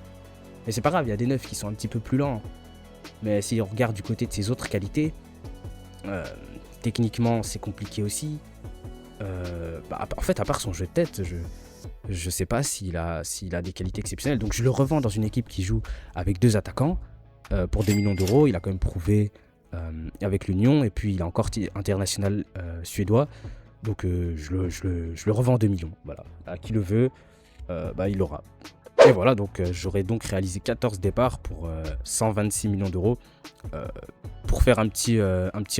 Mais c'est pas grave, il y a des neufs qui sont un petit peu plus lents. Mais si on regarde du côté de ses autres qualités, techniquement c'est compliqué aussi. En fait, à part son jeu de tête, je sais pas s'il a des qualités exceptionnelles. Donc je le revends dans une équipe qui joue avec 2 attaquants pour 2 millions d'euros. Il a quand même prouvé avec l'Union. Et puis il est encore international suédois. Donc je le revends 2 millions. Voilà. À qui le veut, il l'aura. Et voilà, donc j'aurais donc réalisé 14 départs pour 126 millions d'euros. Pour faire un petit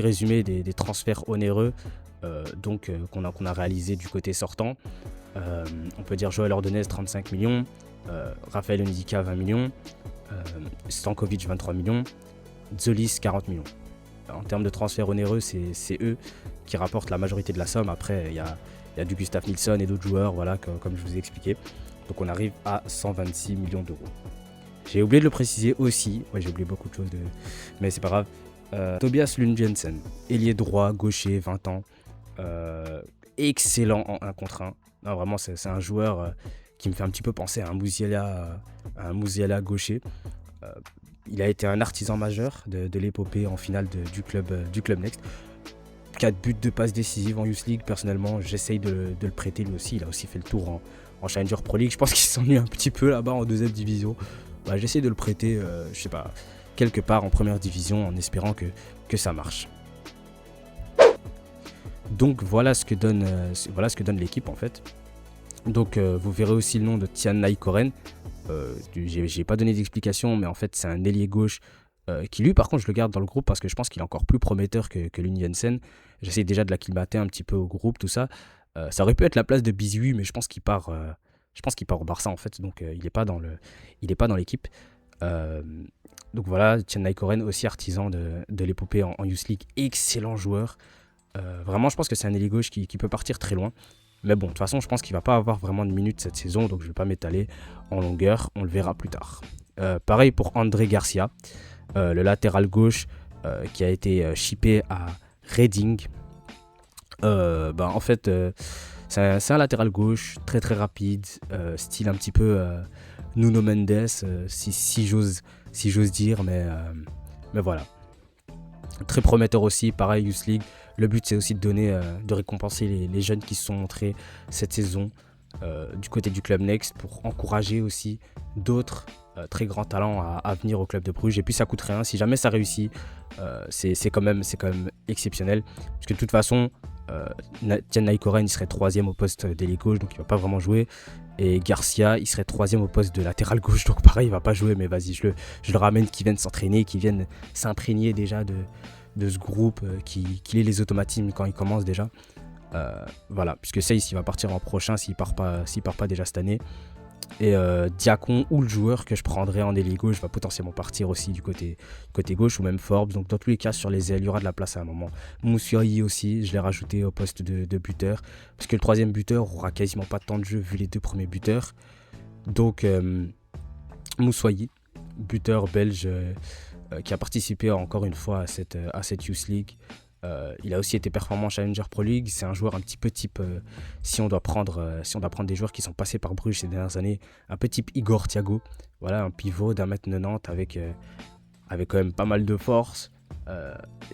résumé des transferts onéreux qu'on a réalisé du côté sortant, on peut dire Joël Ordonez 35 millions, Raphaël Ndika 20 millions, Stankovic 23 millions, Zolis 40 millions. En termes de transferts onéreux, c'est eux qui rapportent la majorité de la somme. Après, il y a du Gustav Nilsson et d'autres joueurs, voilà, comme je vous ai expliqué. Donc on arrive à 126 millions d'euros. J'ai oublié de le préciser aussi. Ouais, j'ai oublié beaucoup de choses, mais c'est pas grave. Tobias Lund Jensen, ailier droit, gaucher, 20 ans. Excellent en 1 contre 1. Non, vraiment, c'est un joueur qui me fait un petit peu penser à un Musiala gaucher. Il a été un artisan majeur de l'épopée en finale du club Next. 4 buts de passes décisives en Youth League. Personnellement, j'essaye de le prêter lui aussi. Il a aussi fait le tour en Challenger Pro League. Je pense qu'il s'ennuie un petit peu là-bas en 2e division. J'essaie de le prêter, je sais pas, quelque part en 1re division en espérant que ça marche. Donc voilà ce que donne l'équipe en fait. Donc vous verrez aussi le nom de Tian Naikoren. J'ai pas donné d'explication, mais en fait c'est un ailier gauche qui lui par contre je le garde dans le groupe parce que je pense qu'il est encore plus prometteur que Lund Jensen. J'essaie déjà de l'acclimater un petit peu au groupe, tout ça. Ça aurait pu être la place de Bizui, mais je pense qu'il part au Barça en fait, donc il est pas dans l'équipe. Donc voilà, Tian Naikoren aussi artisan de l'épopée en Youth League, excellent joueur. Vraiment, je pense que c'est un ailier gauche qui peut partir très loin. Mais bon, de toute façon, je pense qu'il va pas avoir vraiment de minutes cette saison, donc je vais pas m'étaler en longueur, on le verra plus tard. Pareil pour André Garcia, le latéral gauche qui a été shippé à Reading. En fait, c'est un latéral gauche très très rapide, style un petit peu Nuno Mendes, si j'ose dire, mais voilà. Très prometteur aussi, pareil Youth League. Le but c'est aussi de récompenser les jeunes qui se sont montrés cette saison du côté du club Next pour encourager aussi d'autres très grands talents à venir au club de Bruges. Et puis ça coûte rien, si jamais ça réussit, c'est quand même exceptionnel. Parce que de toute façon, Tian Naikoren il serait 3e au poste d'ailier gauche, donc il va pas vraiment jouer. Et Garcia il serait 3e au poste de latéral gauche, donc pareil il va pas jouer, mais vas-y je le ramène, qu'il vienne s'entraîner, qu'il vienne s'imprégner déjà de ce groupe, qu'il ait les automatismes quand il commence déjà. Voilà, puisque Seyss il va partir l'an prochain s'il part pas déjà cette année. Et Diacon ou le joueur que je prendrai en ailier gauche va potentiellement partir aussi du côté gauche, ou même Forbes. Donc dans tous les cas, sur les ailes, il y aura de la place à un moment. Moussoui aussi, je l'ai rajouté au poste de buteur, parce que le troisième buteur aura quasiment pas de temps de jeu vu les 2 premiers buteurs. Donc Moussoui, buteur belge, qui a participé encore une fois à cette Youth League. Il a aussi été performant en Challenger Pro League. C'est un joueur un petit peu type, si on doit prendre des joueurs qui sont passés par Bruges ces dernières années, un peu type Igor Thiago. Voilà, un pivot d'1m90 avec quand même pas mal de force,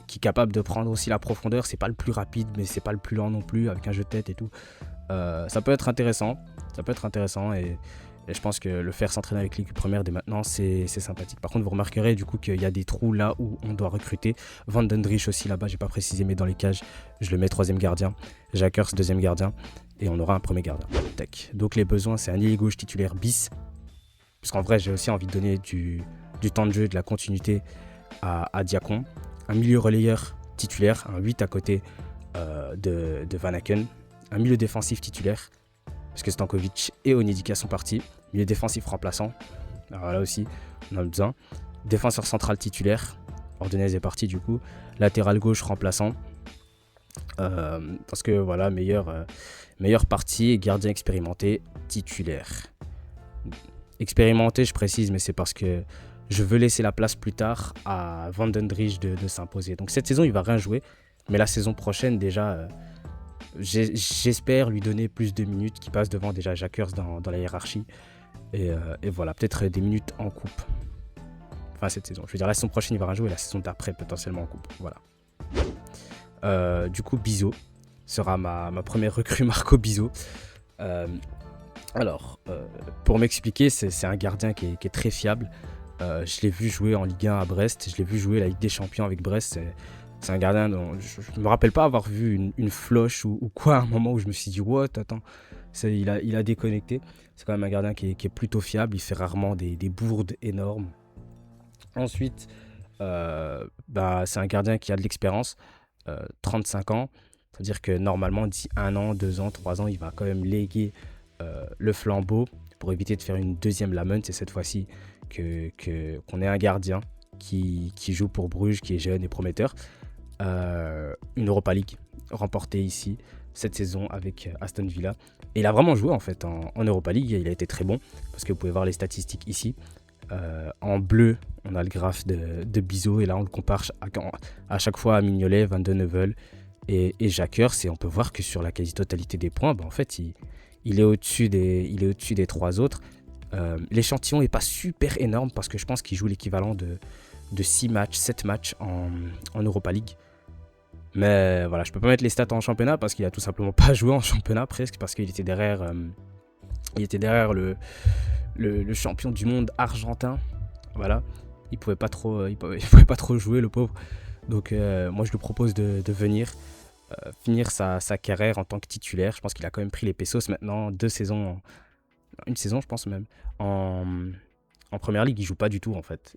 qui est capable de prendre aussi la profondeur. C'est pas le plus rapide, mais c'est pas le plus lent non plus, avec un jeu de tête et tout. Ça peut être intéressant. Et je pense que le faire s'entraîner avec l'équipe première dès maintenant, c'est sympathique. Par contre, vous remarquerez du coup qu'il y a des trous là où on doit recruter. Van den Driesch aussi là-bas, j'ai pas précisé, mais dans les cages, je le mets 3e gardien. Jakers 2e gardien. Et on aura un 1er gardien. Tac. Donc les besoins, c'est un ailier gauche titulaire bis. Parce qu'en vrai, j'ai aussi envie de donner du temps de jeu, de la continuité à Diacon. Un milieu relayeur titulaire, un 8 à côté de Van Aken. Un milieu défensif titulaire, parce que Stankovic et Onyedika sont partis. Milieu défensif remplaçant, alors là aussi on a besoin. Défenseur central titulaire, Ordonez est parti du coup. Latéral gauche remplaçant, parce que voilà, meilleure partie. Et gardien expérimenté titulaire. Expérimenté, je précise, mais c'est parce que je veux laisser la place plus tard à Van den Driesch de s'imposer. Donc cette saison il va rien jouer, mais la saison prochaine déjà, j'espère lui donner plus de minutes, qui passe devant déjà Jakers dans la hiérarchie. Et voilà, peut-être des minutes en coupe. Enfin, cette saison. Je veux dire, la saison prochaine, il va rien jouer. La saison d'après, potentiellement en coupe. Voilà. Du coup, Bizot sera ma première recrue, Marco Bizot. Pour m'expliquer, c'est un gardien qui est très fiable. Je l'ai vu jouer en Ligue 1 à Brest. Je l'ai vu jouer la Ligue des Champions avec Brest. C'est un gardien dont je ne me rappelle pas avoir vu une floche ou quoi à un moment où je me suis dit « What, attends ». Il a déconnecté. C'est quand même un gardien qui est plutôt fiable. Il fait rarement des bourdes énormes. Ensuite, c'est un gardien qui a de l'expérience. 35 ans. C'est-à-dire que normalement, d'ici 1 an, 2 ans, 3 ans, il va quand même léguer le flambeau pour éviter de faire une deuxième Lamont. C'est cette fois-ci qu'on ait un gardien qui joue pour Bruges, qui est jeune et prometteur. Une Europa League remportée ici cette saison avec Aston Villa, et il a vraiment joué en fait en Europa League. Il a été très bon, parce que vous pouvez voir les statistiques ici. En bleu on a le graphe de Bizot, et là on le compare à chaque fois à Mignolet, Van de Neuvel et Jakers, et on peut voir que sur la quasi-totalité des points, en fait il est au-dessus des 3 autres. L'échantillon n'est pas super énorme, parce que je pense qu'il joue l'équivalent de 6 matchs, 7 matchs en Europa League. Mais voilà, je peux pas mettre les stats en championnat, parce qu'il a tout simplement pas joué en championnat presque, parce qu'il était derrière, le champion du monde argentin. Voilà, il pouvait pas trop jouer, le pauvre. Donc moi je lui propose de venir finir sa carrière en tant que titulaire. Je pense qu'il a quand même pris les pesos maintenant, 2 saisons, une saison je pense même, en première ligue. Il joue pas du tout en fait,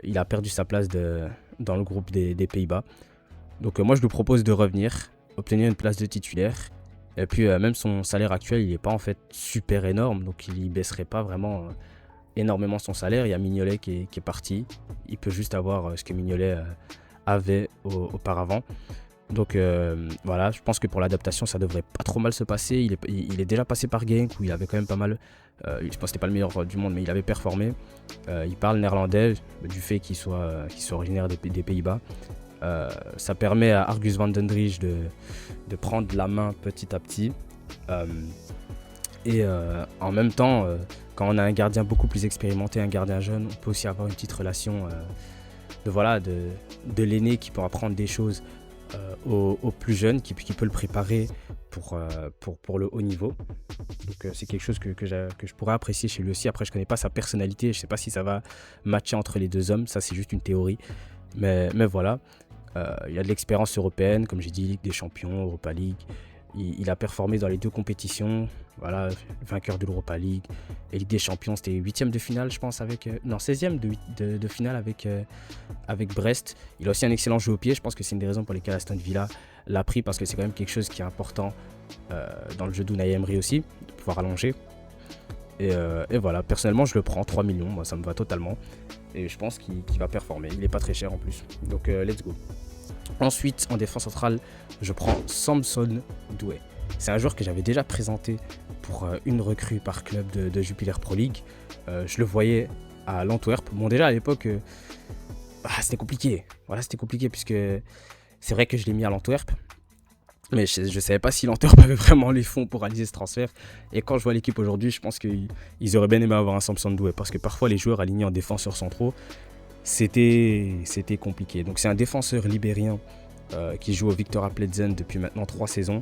il a perdu sa place dans le groupe des Pays-Bas. Donc moi je lui propose de revenir, obtenir une place de titulaire. Et puis même son salaire actuel, il n'est pas en fait super énorme, donc il baisserait pas vraiment énormément son salaire. Il y a Mignolet qui est parti, il peut juste avoir ce que Mignolet avait auparavant. Donc voilà, je pense que pour l'adaptation ça devrait pas trop mal se passer. Il est déjà passé par Genk, où il avait quand même pas mal, je pense que c'était pas le meilleur du monde, mais il avait performé. Il parle néerlandais, du fait qu'il soit originaire des Pays-Bas. Ça permet à Argus Van den Driesch de prendre la main petit à petit. En même temps, quand on a un gardien beaucoup plus expérimenté, un gardien jeune, on peut aussi avoir une petite relation de l'aîné qui peut apprendre des choses au plus jeune, qui peut le préparer pour le haut niveau. Donc c'est quelque chose que je pourrais apprécier chez lui aussi. Après, je connais pas sa personnalité, je sais pas si ça va matcher entre les 2 hommes, ça c'est juste une théorie. Mais voilà, il y a de l'expérience européenne, comme j'ai dit, Ligue des Champions, Europa League. Il a performé dans les 2 compétitions. Voilà, vainqueur de l'Europa League et Ligue des Champions. C'était 8e de finale, je pense, avec. Non, 16e de finale avec Brest. Il a aussi un excellent jeu au pied. Je pense que c'est une des raisons pour lesquelles Aston Villa l'a pris, parce que c'est quand même quelque chose qui est important dans le jeu d'Unai Emery aussi, de pouvoir allonger. Et voilà, personnellement, je le prends. 3 millions, moi, ça me va totalement. Et je pense qu'il va performer. Il n'est pas très cher en plus. Donc, let's go. Ensuite, en défense centrale, je prends Samson Doué. C'est un joueur que j'avais déjà présenté pour une recrue par club de Jupiler Pro League. Je le voyais à l'Antwerp. Bon, déjà à l'époque, c'était compliqué. Voilà, c'était compliqué puisque c'est vrai que je l'ai mis à l'Antwerp. Mais je ne savais pas si l'Antwerp avait vraiment les fonds pour réaliser ce transfert. Et quand je vois l'équipe aujourd'hui, je pense qu'ils auraient bien aimé avoir un Samson Doué. Parce que parfois, les joueurs alignés en défenseurs centraux, c'était compliqué. Donc c'est un défenseur libérien qui joue au Victoria Plzen depuis maintenant 3 saisons.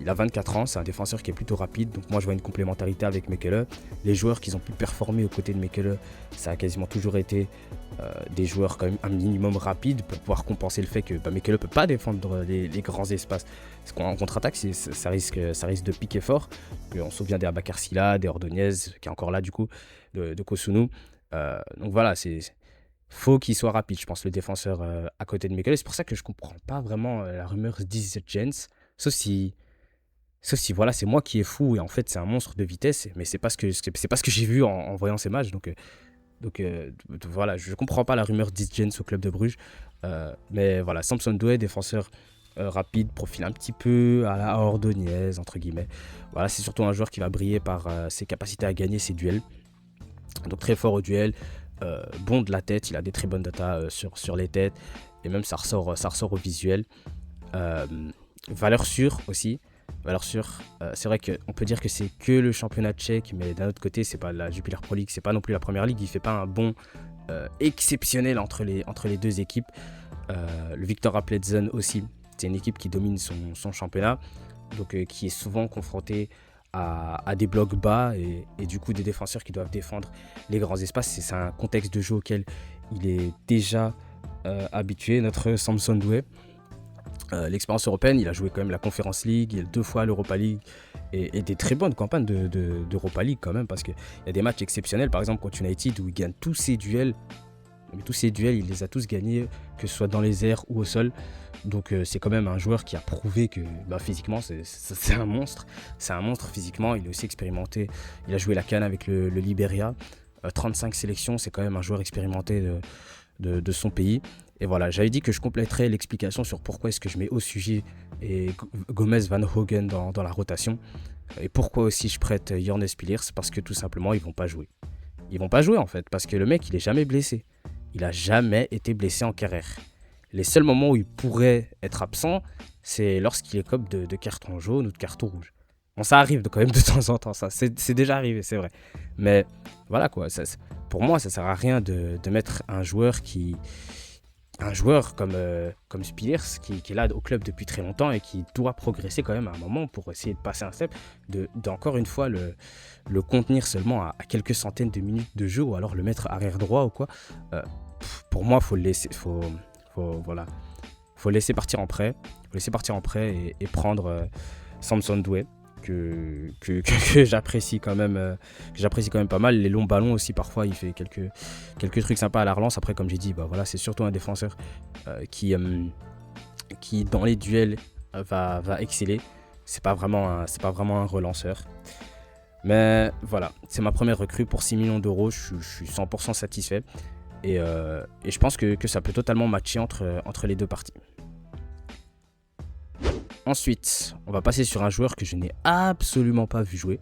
Il a 24 ans, c'est un défenseur qui est plutôt rapide, donc moi je vois une complémentarité avec Mekele. Les joueurs qui ont pu performer aux côtés de Mekele, ça a quasiment toujours été des joueurs quand même un minimum rapides pour pouvoir compenser le fait que Mekele ne peut pas défendre les grands espaces. Parce qu'en contre-attaque, ça risque de piquer fort. On se souvient des Abakar Silla, des Ordonez, qui est encore là du coup, de Kosunu. Donc voilà, faut qu'il soit rapide, je pense, le défenseur à côté de Mekele. C'est pour ça que je comprends pas vraiment la rumeur Diz Jens. Sauf si voilà, c'est moi qui est fou et en fait c'est un monstre de vitesse, mais c'est pas ce que j'ai vu en voyant ces matchs. Donc voilà, je comprends pas la rumeur Diz Jens au club de Bruges. Mais voilà, Samson Doué, défenseur rapide, profil un petit peu à la Ordonez entre guillemets. Voilà, c'est surtout un joueur qui va briller par ses capacités à gagner ses duels. Donc très fort au duel. Bon de la tête, il a des très bonnes datas sur les têtes et même ça ressort au visuel. Valeur sûre aussi. Valeur sûre, c'est vrai qu'on peut dire que c'est que le championnat tchèque, mais d'un autre côté, c'est pas la Jupiler Pro League, c'est pas non plus la première ligue. Il fait pas un bond exceptionnel entre les 2 équipes. Le Victoria Plzen aussi, c'est une équipe qui domine son championnat, donc qui est souvent confrontée à des blocs bas et du coup des défenseurs qui doivent défendre les grands espaces. C'est un contexte de jeu auquel il est déjà habitué, notre Samson Doué. L'expérience européenne, il a joué quand même la Conference League, il a 2 fois l'Europa League et des très bonnes campagnes d'Europa League quand même, parce qu'il y a des matchs exceptionnels, par exemple contre United où il gagne tous ses duels. Mais tous ces duels, il les a tous gagnés, que ce soit dans les airs ou au sol. Donc c'est quand même un joueur qui a prouvé que physiquement, c'est un monstre. C'est un monstre physiquement, il est aussi expérimenté. Il a joué la CAN avec le Liberia. 35 sélections, c'est quand même un joueur expérimenté de son pays. Et voilà, j'avais dit que je compléterais l'explication sur pourquoi est-ce que je mets au sujet et Gomez Van Hogen dans la rotation. Et pourquoi aussi je prête Jornes Piliers, parce que tout simplement, ils vont pas jouer. Ils vont pas jouer en fait, parce que le mec, il est jamais blessé. Il a jamais été blessé en carrière. Les seuls moments où il pourrait être absent, c'est lorsqu'il est comme de carton jaune ou de carton rouge. Bon, ça arrive quand même de temps en temps, ça. C'est déjà arrivé, c'est vrai. Mais voilà quoi, pour moi, ça sert à rien de mettre un joueur comme Spillers qui est là au club depuis très longtemps et qui doit progresser quand même à un moment pour essayer de passer un step, d'encore une fois le contenir seulement à quelques centaines de minutes de jeu ou alors le mettre arrière droit ou quoi. Pour moi, faut le laisser, faut laisser partir en prêt, et prendre Samson Doué que j'apprécie quand même pas mal. Les longs ballons aussi, parfois il fait quelques trucs sympas à la relance. Après, comme j'ai dit, voilà, c'est surtout un défenseur qui dans les duels va exceller. C'est pas vraiment un relanceur. Mais voilà, c'est ma première recrue pour 6 millions d'euros. Je suis 100% satisfait et je pense que ça peut totalement matcher entre les 2 parties. Ensuite, on va passer sur un joueur que je n'ai absolument pas vu jouer,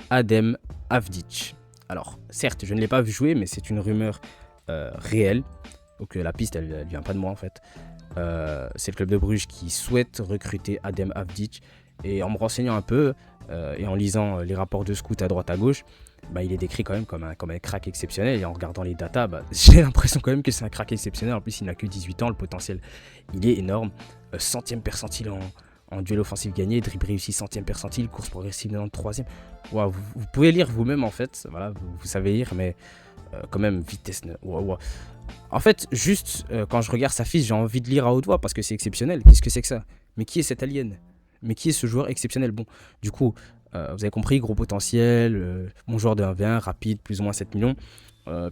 Adem Avdic. Alors, certes, je ne l'ai pas vu jouer, mais c'est une rumeur réelle. Donc la piste, elle vient pas de moi en fait. C'est le club de Bruges qui souhaite recruter Adem Avdic. Et en me renseignant un peu et en lisant les rapports de scout à droite à gauche, il est décrit quand même comme un crack exceptionnel. Et en regardant les datas, j'ai l'impression quand même que c'est un crack exceptionnel. En plus, il n'a que 18 ans, le potentiel, il est énorme. 100e percentile en duel offensif gagné, dribble réussi 100e percentile, course progressive 93e. Wow, vous pouvez lire vous-même en fait, voilà, vous savez lire, mais quand même, vitesse. Wow. En fait, juste quand je regarde sa fiche, j'ai envie de lire à haute voix parce que c'est exceptionnel. Qu'est-ce que c'est que ça? Mais qui est cet alien? Mais qui est ce joueur exceptionnel? Bon, du coup, vous avez compris, gros potentiel, bon joueur de 1v1, rapide, plus ou moins 7 millions.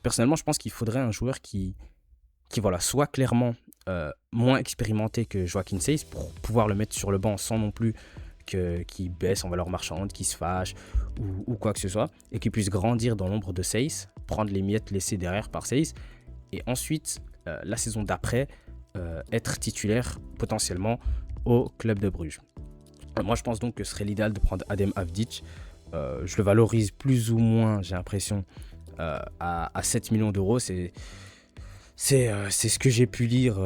Personnellement, je pense qu'il faudrait un joueur qui voilà, soit clairement moins expérimenté que Joaquin Seyss pour pouvoir le mettre sur le banc sans non plus qu'il baisse en valeur marchande, qu'il se fâche ou quoi que ce soit, et qu'il puisse grandir dans l'ombre de Seyss, prendre les miettes laissées derrière par Seyss, et ensuite, la saison d'après, être titulaire potentiellement au club de Bruges. Moi, je pense donc que ce serait l'idéal de prendre Adem Avdic. Je le valorise plus ou moins, j'ai l'impression, à 7 millions d'euros. C'est ce que j'ai pu lire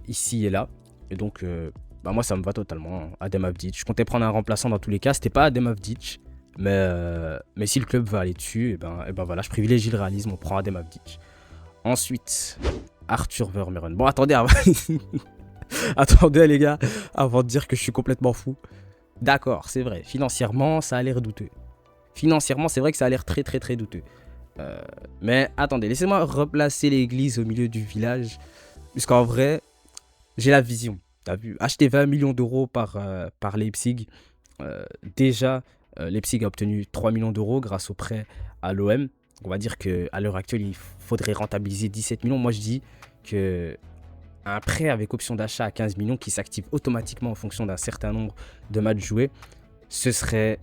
ici et là. Et donc, moi, ça me va totalement, Adem Avdic. Je comptais prendre un remplaçant dans tous les cas. C'était pas Adem Avdic. Mais si le club va aller dessus, et ben voilà, je privilégie le réalisme. On prend Adem Avdic. Ensuite, Arthur Vermeeren. Bon, attendez, attendez les gars, avant de dire que je suis complètement fou. D'accord, c'est vrai. Financièrement, ça a l'air douteux. Financièrement, c'est vrai que ça a l'air très, très, très douteux. Mais attendez, laissez-moi replacer l'église au milieu du village. Puisqu'en vrai, j'ai la vision. T'as vu, acheter 20 millions d'euros par Leipzig. Déjà, Leipzig a obtenu 3 millions d'euros grâce au prêt à l'OM. On va dire qu'à l'heure actuelle, il faudrait rentabiliser 17 millions. Moi, je dis que un prêt avec option d'achat à 15 millions qui s'active automatiquement en fonction d'un certain nombre de matchs joués, ce serait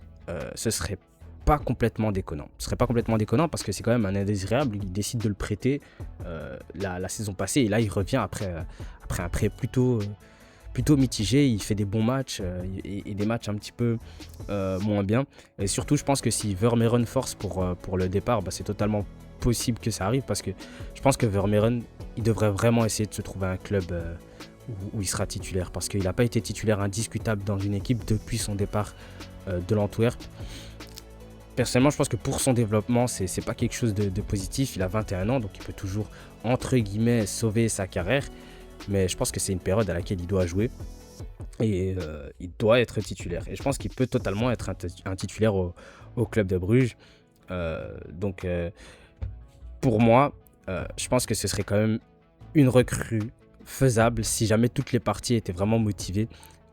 pas complètement déconnant. Ce serait pas complètement déconnant parce que c'est quand même un indésirable. Il décide de le prêter la saison passée et là il revient après un prêt plutôt mitigé. Il fait des bons matchs et des matchs un petit peu moins bien. Et surtout, je pense que si Vermeeren force pour le départ, c'est totalement possible que ça arrive parce que je pense que Vermeeren, il devrait vraiment essayer de se trouver un club où il sera titulaire parce qu'il n'a pas été titulaire indiscutable dans une équipe depuis son départ de l'Antwerp. Personnellement, je pense que pour son développement, c'est pas quelque chose de positif. Il a 21 ans, donc il peut toujours, entre guillemets, sauver sa carrière. Mais je pense que c'est une période à laquelle il doit jouer et il doit être titulaire. Et je pense qu'il peut totalement être un titulaire au club de Bruges. Donc, pour moi, je pense que ce serait quand même une recrue faisable si jamais toutes les parties étaient vraiment motivées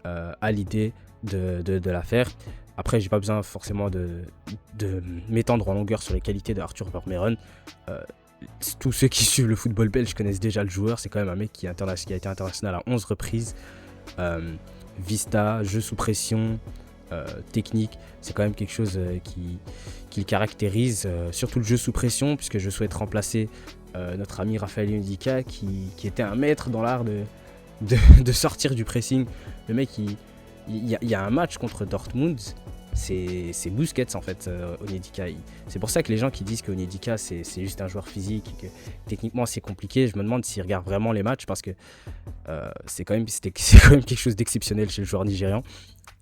à l'idée de la faire. Après, j'ai pas besoin forcément de m'étendre en longueur sur les qualités de Arthur Vermeeren. Tous ceux qui suivent le football belge connaissent déjà le joueur. C'est quand même un mec qui a été international à 11 reprises. Vista, jeu sous pression, technique, c'est quand même quelque chose qui le caractérise. Surtout le jeu sous pression, puisque je souhaite remplacer notre ami Raphaël Ndika qui était un maître dans l'art de sortir du pressing. Le mec, il y a un match contre Dortmund, c'est Busquets en fait, Onyedika. C'est pour ça que les gens qui disent que Onyedika c'est juste un joueur physique et que techniquement c'est compliqué, je me demande s'ils regardent vraiment les matchs parce que c'est quand même quelque chose d'exceptionnel chez le joueur nigérian.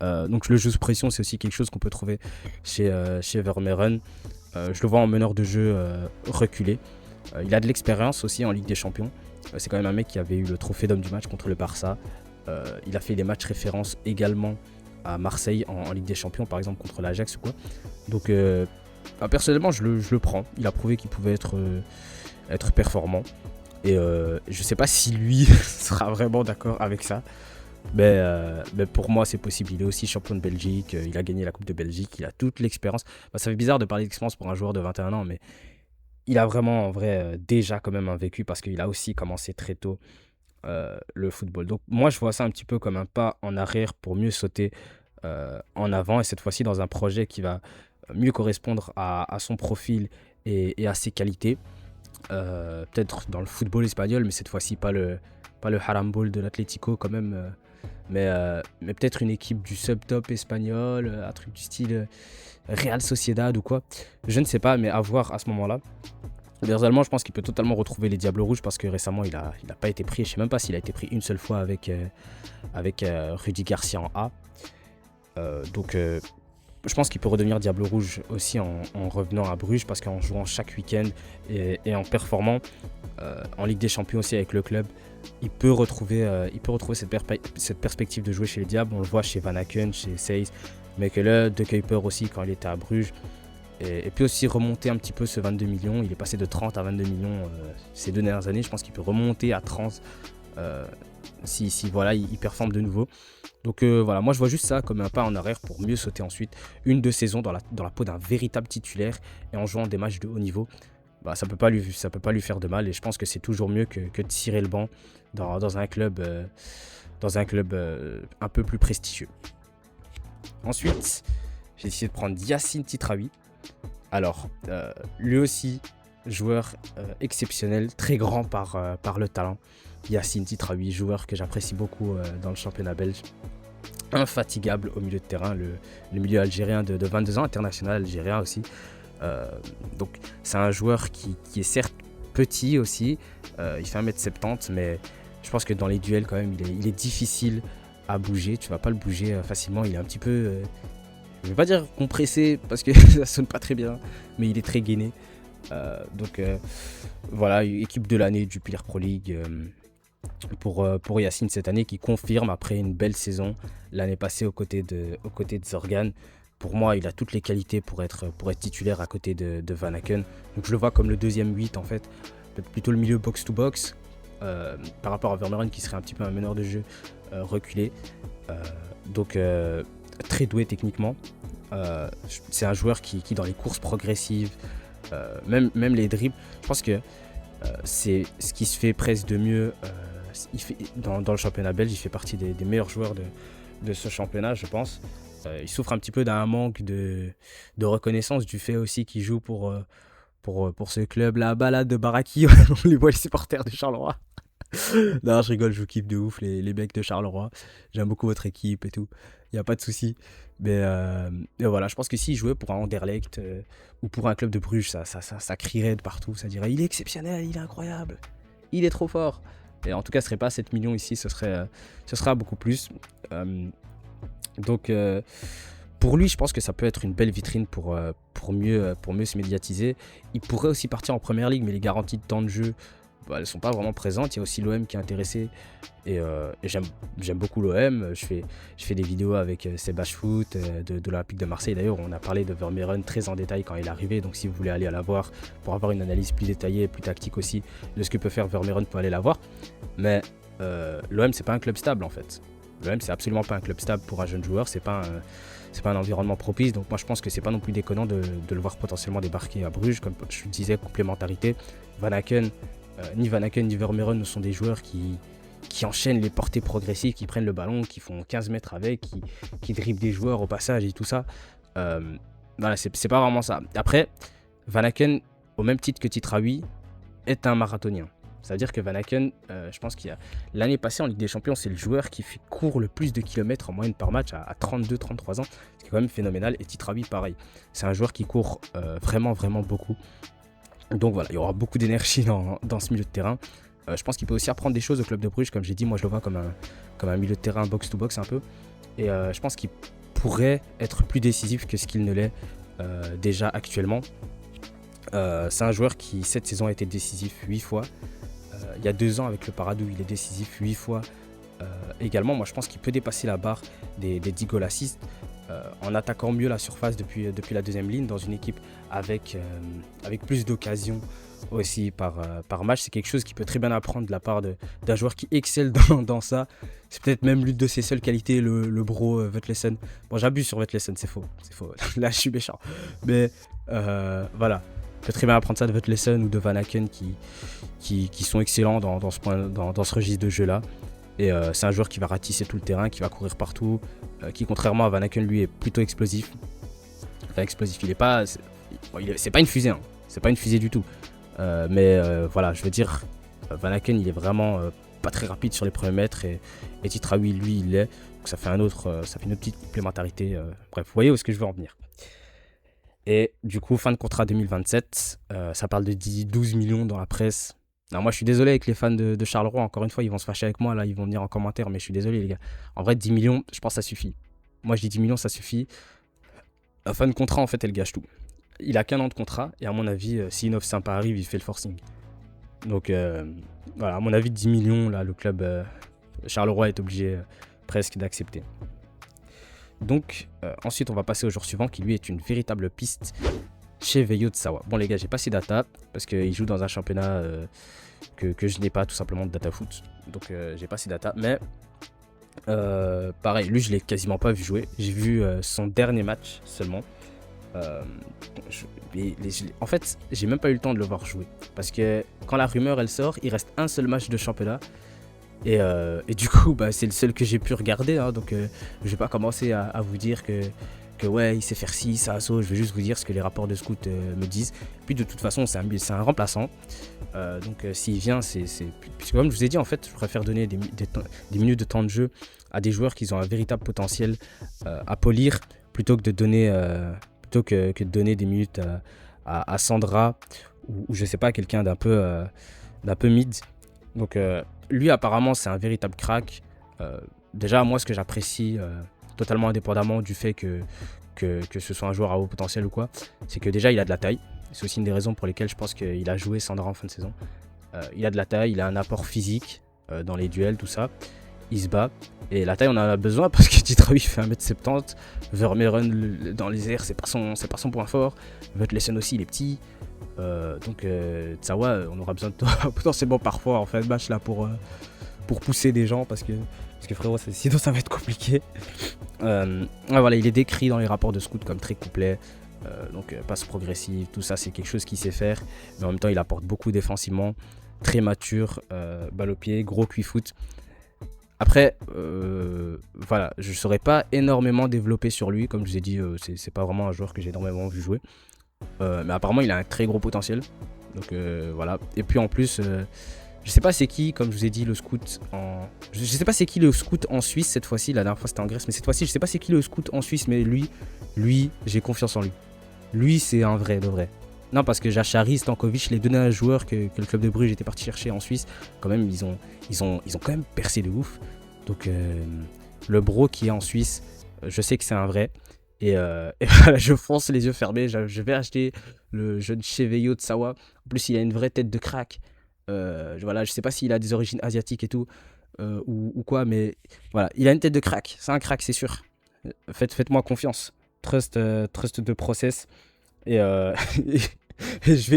Donc le jeu sous pression, c'est aussi quelque chose qu'on peut trouver chez Vermeeren. Je le vois en meneur de jeu reculé. Il a de l'expérience aussi en Ligue des Champions. C'est quand même un mec qui avait eu le trophée d'homme du match contre le Barça. Il a fait des matchs références également à Marseille en Ligue des Champions, par exemple contre l'Ajax ou quoi. Donc personnellement, je le prends. Il a prouvé qu'il pouvait être performant. Et je sais pas si lui sera vraiment d'accord avec ça. Mais pour moi, c'est possible. Il est aussi champion de Belgique. Il a gagné la Coupe de Belgique. Il a toute l'expérience. Ça fait bizarre de parler d'expérience pour un joueur de 21 ans, mais il a vraiment, en vrai, déjà quand même un vécu parce qu'il a aussi commencé très tôt le football. Donc moi, je vois ça un petit peu comme un pas en arrière pour mieux sauter en avant. Et cette fois-ci, dans un projet qui va mieux correspondre à son profil et à ses qualités. Peut-être dans le football espagnol, mais cette fois-ci pas le Harambol de l'Atlético quand même. Mais peut-être une équipe du sub-top espagnol, un truc du style Real Sociedad ou quoi. Je ne sais pas, mais à voir à ce moment-là. Personnellement, je pense qu'il peut totalement retrouver les Diables Rouges parce que récemment, il a pas été pris. Je ne sais même pas s'il a été pris une seule fois avec Rudy Garcia en A. Donc, je pense qu'il peut redevenir Diable Rouge aussi en revenant à Bruges parce qu'en jouant chaque week-end et en performant en Ligue des Champions aussi avec le club, il peut retrouver cette perspective de jouer chez les Diables. On le voit chez Van Aken, chez Seyss, Mekele, De Kuiper aussi quand il était à Bruges. Et puis aussi remonter un petit peu ce 22 millions. Il est passé de 30 à 22 millions ces 2 dernières années. Je pense qu'il peut remonter à 30 si voilà, il performe de nouveau. Donc voilà, moi je vois juste ça comme un pas en arrière pour mieux sauter ensuite une 2 saisons dans la peau d'un véritable titulaire et en jouant des matchs de haut niveau. Bah, ça peut pas lui faire de mal et je pense que c'est toujours mieux que de tirer le banc dans un club, un peu plus prestigieux. Ensuite, j'ai décidé de prendre Yacine Titraoui. Alors, lui aussi, joueur exceptionnel, très grand par le talent. Yacine Titraoui, joueur que j'apprécie beaucoup dans le championnat belge. Infatigable au milieu de terrain, le milieu algérien de 22 ans, international algérien aussi. Donc c'est un joueur qui est certes petit aussi, il fait 1m70, mais je pense que dans les duels quand même il est difficile à bouger, tu vas pas le bouger facilement, il est un petit peu, je vais pas dire compressé parce que ça sonne pas très bien, mais il est très gainé. Donc voilà, équipe de l'année du Jupiler Pro League pour Yacine cette année qui confirme après une belle saison l'année passée aux côtés de Zorgan. Pour moi, il a toutes les qualités pour être titulaire à côté de Van Aken. Donc je le vois comme le deuxième 8 en fait, peut-être plutôt le milieu box-to-box par rapport à Vermeeren qui serait un petit peu un meneur de jeu reculé. Donc très doué techniquement. C'est un joueur qui dans les courses progressives, même les dribbles, je pense que c'est ce qui se fait presque de mieux. Dans le championnat belge, il fait partie des meilleurs joueurs de ce championnat, je pense. Il souffre un petit peu d'un manque de reconnaissance du fait aussi qu'il joue pour ce club, la balade de Baraki. On les voit, les supporters de Charleroi. Non, je rigole, je vous kiffe de ouf, les mecs de Charleroi. J'aime beaucoup votre équipe et tout. Il n'y a pas de souci. Mais voilà, je pense que s'il jouait pour un Anderlecht ou pour un club de Bruges, ça crierait de partout. Ça dirait il est exceptionnel, il est incroyable, il est trop fort. Et en tout cas, ce serait pas 7 millions ici, ce sera beaucoup plus. Donc pour lui, je pense que ça peut être une belle vitrine pour mieux se médiatiser. Il pourrait aussi partir en première ligue, mais les garanties de temps de jeu, elles ne sont pas vraiment présentes. Il y a aussi l'OM qui est intéressé. Et j'aime beaucoup l'OM. Je fais des vidéos avec Sébastien Foot de l'Olympique de Marseille. D'ailleurs, on a parlé de Vermeeren très en détail quand il est arrivé. Donc si vous voulez aller la voir pour avoir une analyse plus détaillée et plus tactique aussi de ce que peut faire Vermeeren, vous pouvez aller la voir. Mais l'OM, c'est pas un club stable en fait. L'OM, c'est absolument pas un club stable pour un jeune joueur. C'est pas un environnement propice. Donc moi, je pense que c'est pas non plus déconnant de le voir potentiellement débarquer à Bruges. Comme je disais, complémentarité. Ni Van Aken ni Vermeeren ne sont des joueurs qui enchaînent les portées progressives, qui prennent le ballon, qui font 15 mètres avec, qui dribblent des joueurs au passage et tout ça. Voilà, c'est pas vraiment ça. Après, Van Aken, au même titre que Titraoui, est un marathonien. C'est-à-dire que Van Aken, je pense qu'il y a l'année passée en Ligue des Champions, c'est le joueur qui court le plus de kilomètres en moyenne par match à 32-33 ans, ce qui est quand même phénoménal. Et Titraoui, pareil. C'est un joueur qui court vraiment, vraiment beaucoup. Donc voilà, il y aura beaucoup d'énergie dans ce milieu de terrain. Je pense qu'il peut aussi apprendre des choses au club de Bruges. Comme j'ai dit, moi je le vois comme un milieu de terrain box-to-box un peu. Et je pense qu'il pourrait être plus décisif que ce qu'il ne l'est déjà actuellement. C'est un joueur qui, cette saison, a été décisif 8 fois. Il y a 2 ans, avec le Paradou, il est décisif 8 fois. Également, moi je pense qu'il peut dépasser la barre des 10 goals assists en attaquant mieux la surface depuis la deuxième ligne dans une équipe avec plus d'occasions aussi par match. C'est quelque chose qui peut très bien apprendre de la part d'un joueur qui excelle dans ça. C'est peut-être même l'une de ses seules qualités, le bro Vetlesen. Bon, j'abuse sur Vetlesen, c'est faux. Là, je suis méchant. Mais voilà. On peut très bien apprendre ça de Vetlesen ou de Van Aken qui sont excellents dans ce registre de jeu-là. Et c'est un joueur qui va ratisser tout le terrain, qui va courir partout, qui contrairement à Van Aken, lui, est plutôt explosif. Enfin, explosif, c'est pas une fusée, hein. C'est pas une fusée du tout. Mais voilà, je veux dire, Van Aken, il est vraiment pas très rapide sur les premiers mètres et Titraoui, lui, il l'est. Donc ça fait une autre petite complémentarité. Bref, vous voyez où est-ce que je veux en venir. Et du coup, fin de contrat 2027, ça parle de 12 millions dans la presse. Alors moi je suis désolé avec les fans de Charleroi, encore une fois ils vont se fâcher avec moi, là ils vont venir en commentaire, mais je suis désolé les gars. En vrai 10 millions, je pense que ça suffit. Moi je dis 10 millions ça suffit. La fin de contrat en fait elle gâche tout. Il a qu'un an de contrat et à mon avis si une offre sympa arrive il fait le forcing. Donc voilà, à mon avis 10 millions là le club Charleroi est obligé presque d'accepter. Donc ensuite on va passer au joueur suivant qui lui est une véritable piste. chez Veyo Tsawa. Bon les gars, j'ai pas ces data parce qu'il joue dans un championnat que je n'ai pas tout simplement de data foot. Donc j'ai pas ces data. Mais pareil, lui je l'ai quasiment pas vu jouer. J'ai vu son dernier match seulement. En fait, j'ai même pas eu le temps de le voir jouer. Parce que quand la rumeur elle sort, il reste un seul match de championnat. Et du coup, bah, c'est le seul que j'ai pu regarder. Hein, donc je vais pas commencer à vous dire que ouais, il sait faire ci, ça, ça. Je vais juste vous dire ce que les rapports de scout me disent. Puis de toute façon, c'est un remplaçant. Donc s'il vient, puisque comme je vous ai dit, en fait, je préfère donner des minutes de temps de jeu à des joueurs qui ont un véritable potentiel à polir plutôt que de donner, que de donner des minutes à Sandra ou je sais pas, quelqu'un d'un peu mid. Donc lui, apparemment, c'est un véritable crack. Déjà, moi, ce que j'apprécie totalement indépendamment du fait que ce soit un joueur à haut potentiel ou quoi, c'est que déjà, il a de la taille. C'est aussi une des raisons pour lesquelles je pense qu'il a joué Sandra en fin de saison. Il a de la taille, il a un apport physique dans les duels, tout ça. Il se bat. Et la taille, on en a besoin parce que Titraoui fait 1m70. Vermeeren dans les airs, c'est pas son point fort. Vetlesen aussi, il est petit. Donc Tsawa, on aura besoin de toi potentiellement parfois en fin de match là pour pousser des gens parce que frérot, sinon ça va être compliqué. Voilà, il est décrit dans les rapports de scout comme très complet. Donc passe progressive, tout ça c'est quelque chose qu'il sait faire. Mais en même temps il apporte beaucoup défensivement. Très mature, balle au pied, gros cuit-foot. Après, voilà, je ne saurais pas énormément développer sur lui. Comme je vous ai dit, c'est pas vraiment un joueur que j'ai énormément vu jouer. Mais apparemment, il a un très gros potentiel. Donc voilà. Et puis en plus, je sais pas c'est qui, comme je vous ai dit, le scout en. Je sais pas c'est qui le scout en Suisse cette fois-ci. La dernière fois c'était en Grèce, mais cette fois-ci, je sais pas c'est qui le scout en Suisse. Mais lui, j'ai confiance en lui. Lui, c'est un vrai, de vrai. Non, parce que Jachari, Stankovic, les donné à un joueur que le club de Bruges était parti chercher en Suisse. Quand même, ils ont quand même percé de ouf. Donc, le bro qui est en Suisse, je sais que c'est un vrai. Et voilà, je fonce les yeux fermés. Je vais acheter le jeune Cheveyo Tsawa. En plus, il a une vraie tête de crack. Voilà, je sais pas s'il a des origines asiatiques et tout, ou quoi, mais voilà, il a une tête de crack. C'est un crack, c'est sûr. Faites-moi confiance. Trust de process. Et, et je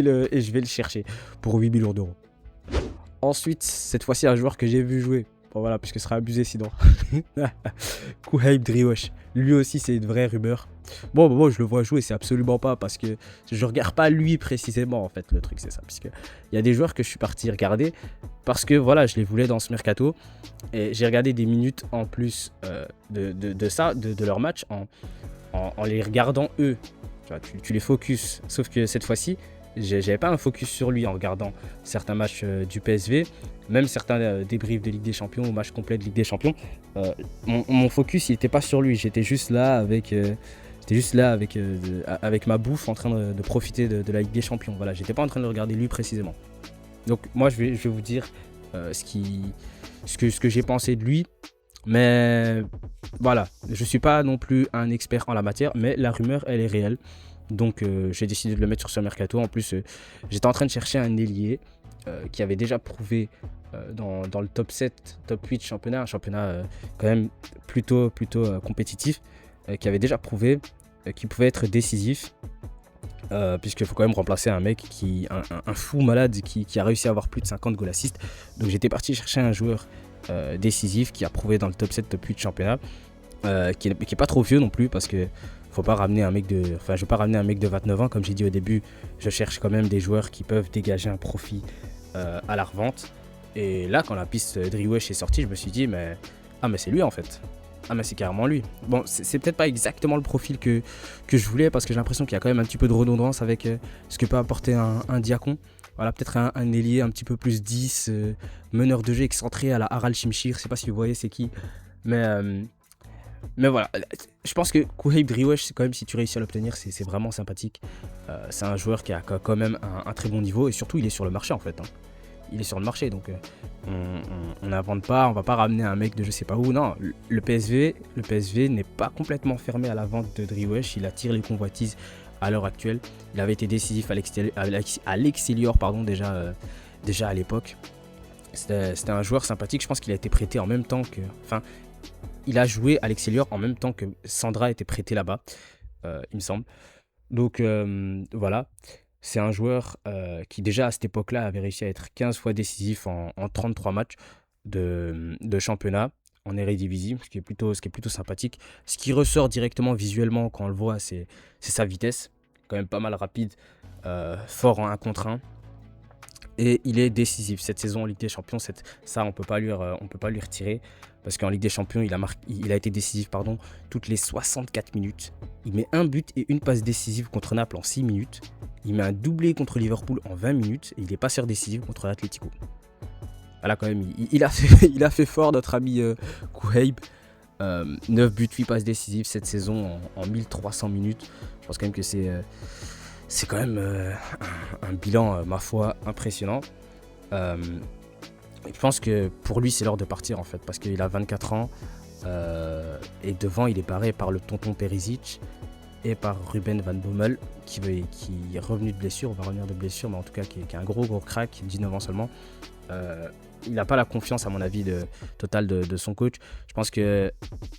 vais le chercher pour 8 millions d'euros. Ensuite, cette fois-ci, un joueur que j'ai vu jouer. Bon voilà, puisque ce sera abusé sinon. Kouhaib Driouech. Lui aussi, c'est une vraie rumeur. Bon, moi, je le vois jouer, c'est absolument pas parce que je regarde pas lui précisément, en fait, le truc, c'est ça. Puisque il y a des joueurs que je suis parti regarder parce que voilà, je les voulais dans ce mercato. Et j'ai regardé des minutes en plus de leur match en les regardant eux. Tu les focus, sauf que cette fois-ci, j'avais pas un focus sur lui en regardant certains matchs du PSV, même certains débriefs de Ligue des Champions ou matchs complets de Ligue des Champions. Mon focus, il était pas sur lui, j'étais juste là avec ma bouffe en train de profiter de la Ligue des Champions. Voilà, j'étais pas en train de regarder lui précisément. Donc moi, je vais vous dire ce que j'ai pensé de lui. Mais voilà, je suis pas non plus un expert en la matière, mais la rumeur, elle est réelle. Donc j'ai décidé de le mettre sur ce mercato. En plus, j'étais en train de chercher un ailier qui avait déjà prouvé dans le top 7, top 8 championnat, un championnat quand même plutôt compétitif, qui avait déjà prouvé qu'il pouvait être décisif. Puisqu'il faut quand même remplacer un mec un fou malade qui a réussi à avoir plus de 50 goal assists. Donc j'étais parti chercher un joueur décisif qui a prouvé dans le top 7, top 8 championnat, qui est pas trop vieux non plus parce que faut pas ramener un mec de. Enfin, je veux pas ramener un mec de 29 ans, comme j'ai dit au début, je cherche quand même des joueurs qui peuvent dégager un profit à la revente. Et là, quand la piste Driouech est sortie, je me suis dit, mais c'est lui en fait. Ah, mais c'est carrément lui. Bon, c'est peut-être pas exactement le profil que je voulais parce que j'ai l'impression qu'il y a quand même un petit peu de redondance avec ce que peut apporter un Diacon. Voilà, peut-être un ailier un petit peu plus 10, meneur de jeu excentré à la Harald Shimshir. Je sais pas si vous voyez c'est qui. Mais voilà, je pense que Kouhaib Driouech, c'est quand même, si tu réussis à l'obtenir, c'est vraiment sympathique. C'est un joueur qui a quand même un très bon niveau et surtout il est sur le marché en fait. Hein. Il est sur le marché donc on n'invente pas, on va pas ramener un mec de je sais pas où. Non, le PSV n'est pas complètement fermé à la vente de Driouech, il attire les convoitises à l'heure actuelle. Il avait été décisif à l'Excelsior déjà à l'époque. C'était un joueur sympathique, je pense qu'il a été prêté en même temps que. Enfin, il a joué à l'Excelsior en même temps que Sandra était prêté là-bas, il me semble. Donc voilà, c'est un joueur qui déjà à cette époque-là avait réussi à être 15 fois décisif en 33 matchs de championnat en Eredivisie, ce qui est plutôt sympathique. Ce qui ressort directement visuellement quand on le voit, c'est sa vitesse, quand même pas mal rapide, fort en 1 contre 1. Et il est décisif cette saison en Ligue des Champions. Ça, on peut pas lui retirer. Parce qu'en Ligue des Champions, il a été décisif toutes les 64 minutes. Il met un but et une passe décisive contre Naples en 6 minutes. Il met un doublé contre Liverpool en 20 minutes. Et il est passeur décisif contre l'Atlético. Voilà, quand même, il a fait, il a fait fort notre ami Kouheib. 9 buts, 8 passes décisives cette saison en 1300 minutes. Je pense quand même que c'est quand même un bilan, ma foi, impressionnant. Euh, je pense que pour lui, c'est l'heure de partir en fait, parce qu'il a 24 ans et devant, il est barré par le tonton Perisic et par Ruben Van Bommel qui est revenu de blessure, on va revenir de blessure, mais en tout cas qui est un gros crack, 19 ans seulement. Il n'a pas la confiance, à mon avis, totale de son coach. Je pense que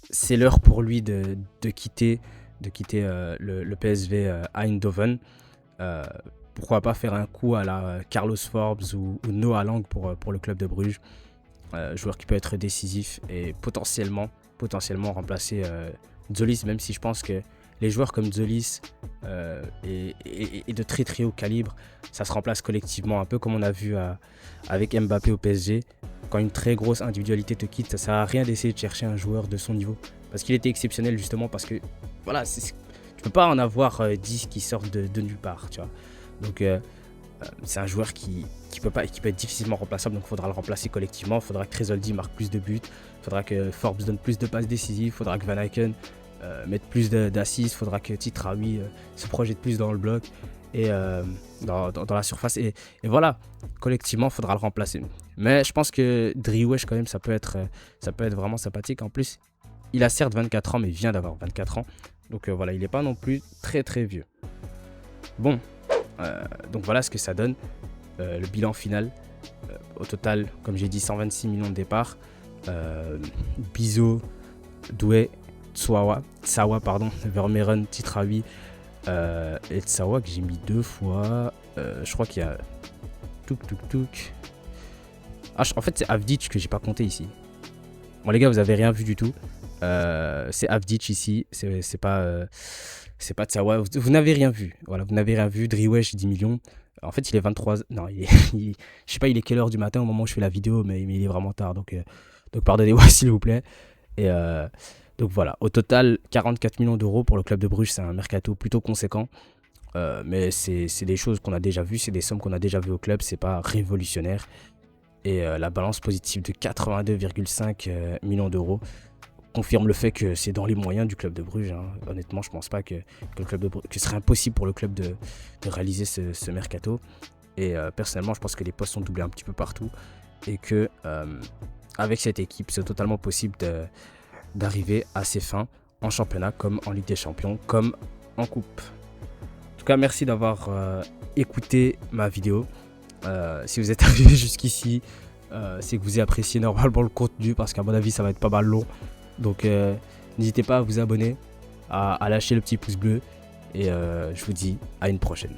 c'est l'heure pour lui de quitter le PSV Eindhoven. Euh, Pourquoi pas faire un coup à la Carlos Forbes ou Noah Lang pour le club de Bruges. Joueur qui peut être décisif et potentiellement remplacer Zolis, même si je pense que les joueurs comme Zolis et de très haut calibre, ça se remplace collectivement, un peu comme on a vu avec Mbappé au PSG. Quand une très grosse individualité te quitte, ça sert à rien d'essayer de chercher un joueur de son niveau. Parce qu'il était exceptionnel justement, parce que voilà, tu peux pas en avoir 10 qui sortent de nulle part, tu vois. Donc c'est un joueur qui peut être difficilement remplaçable, donc il faudra le remplacer collectivement. Il faudra que Tresoldi marque plus de buts, il faudra que Forbes donne plus de passes décisives, il faudra que Van Aken mette plus d'assists, il faudra que Titraoui se projette plus dans le bloc et dans la surface. Et voilà, collectivement, il faudra le remplacer. Mais je pense que Driouech, quand même, ça peut être vraiment sympathique. En plus, il a certes 24 ans, mais il vient d'avoir 24 ans. Donc voilà, il n'est pas non plus très vieux. Bon, donc voilà ce que ça donne. Le bilan final. Au total, comme j'ai dit, 126 millions de départ. Bizo, Doué, Tsawa, Vermeeren, Titraoui et Tsawa que j'ai mis 2 fois. Je crois qu'il y a Touk. En fait, c'est Avdic que j'ai pas compté ici. Bon, les gars, vous avez rien vu du tout. C'est Avdic ici. C'est pas Tsawa. Vous n'avez rien vu. Voilà, vous n'avez rien vu. Driouech, 10 millions. En fait, il est 23. Non, je sais pas, il est quelle heure du matin au moment où je fais la vidéo, mais il est vraiment tard. Donc pardonnez-moi, s'il vous plaît. Et donc voilà, au total, 44 millions d'euros pour le club de Bruges, c'est un mercato plutôt conséquent. Mais c'est des choses qu'on a déjà vues, c'est des sommes qu'on a déjà vues au club, c'est pas révolutionnaire. Et la balance positive de 82,5 millions d'euros confirme le fait que c'est dans les moyens du club de Bruges. Hein. Honnêtement, je pense pas que ce serait impossible pour le club de réaliser ce mercato. Et personnellement, je pense que les postes sont doublés un petit peu partout. Et que avec cette équipe, c'est totalement possible d'arriver à ses fins en championnat, comme en Ligue des Champions, comme en coupe. En tout cas, merci d'avoir écouté ma vidéo. Si vous êtes arrivé jusqu'ici, c'est que vous avez apprécié normalement le contenu, parce qu'à mon avis, ça va être pas mal long. Donc, n'hésitez pas à vous abonner, à lâcher le petit pouce bleu. Et je vous dis à une prochaine.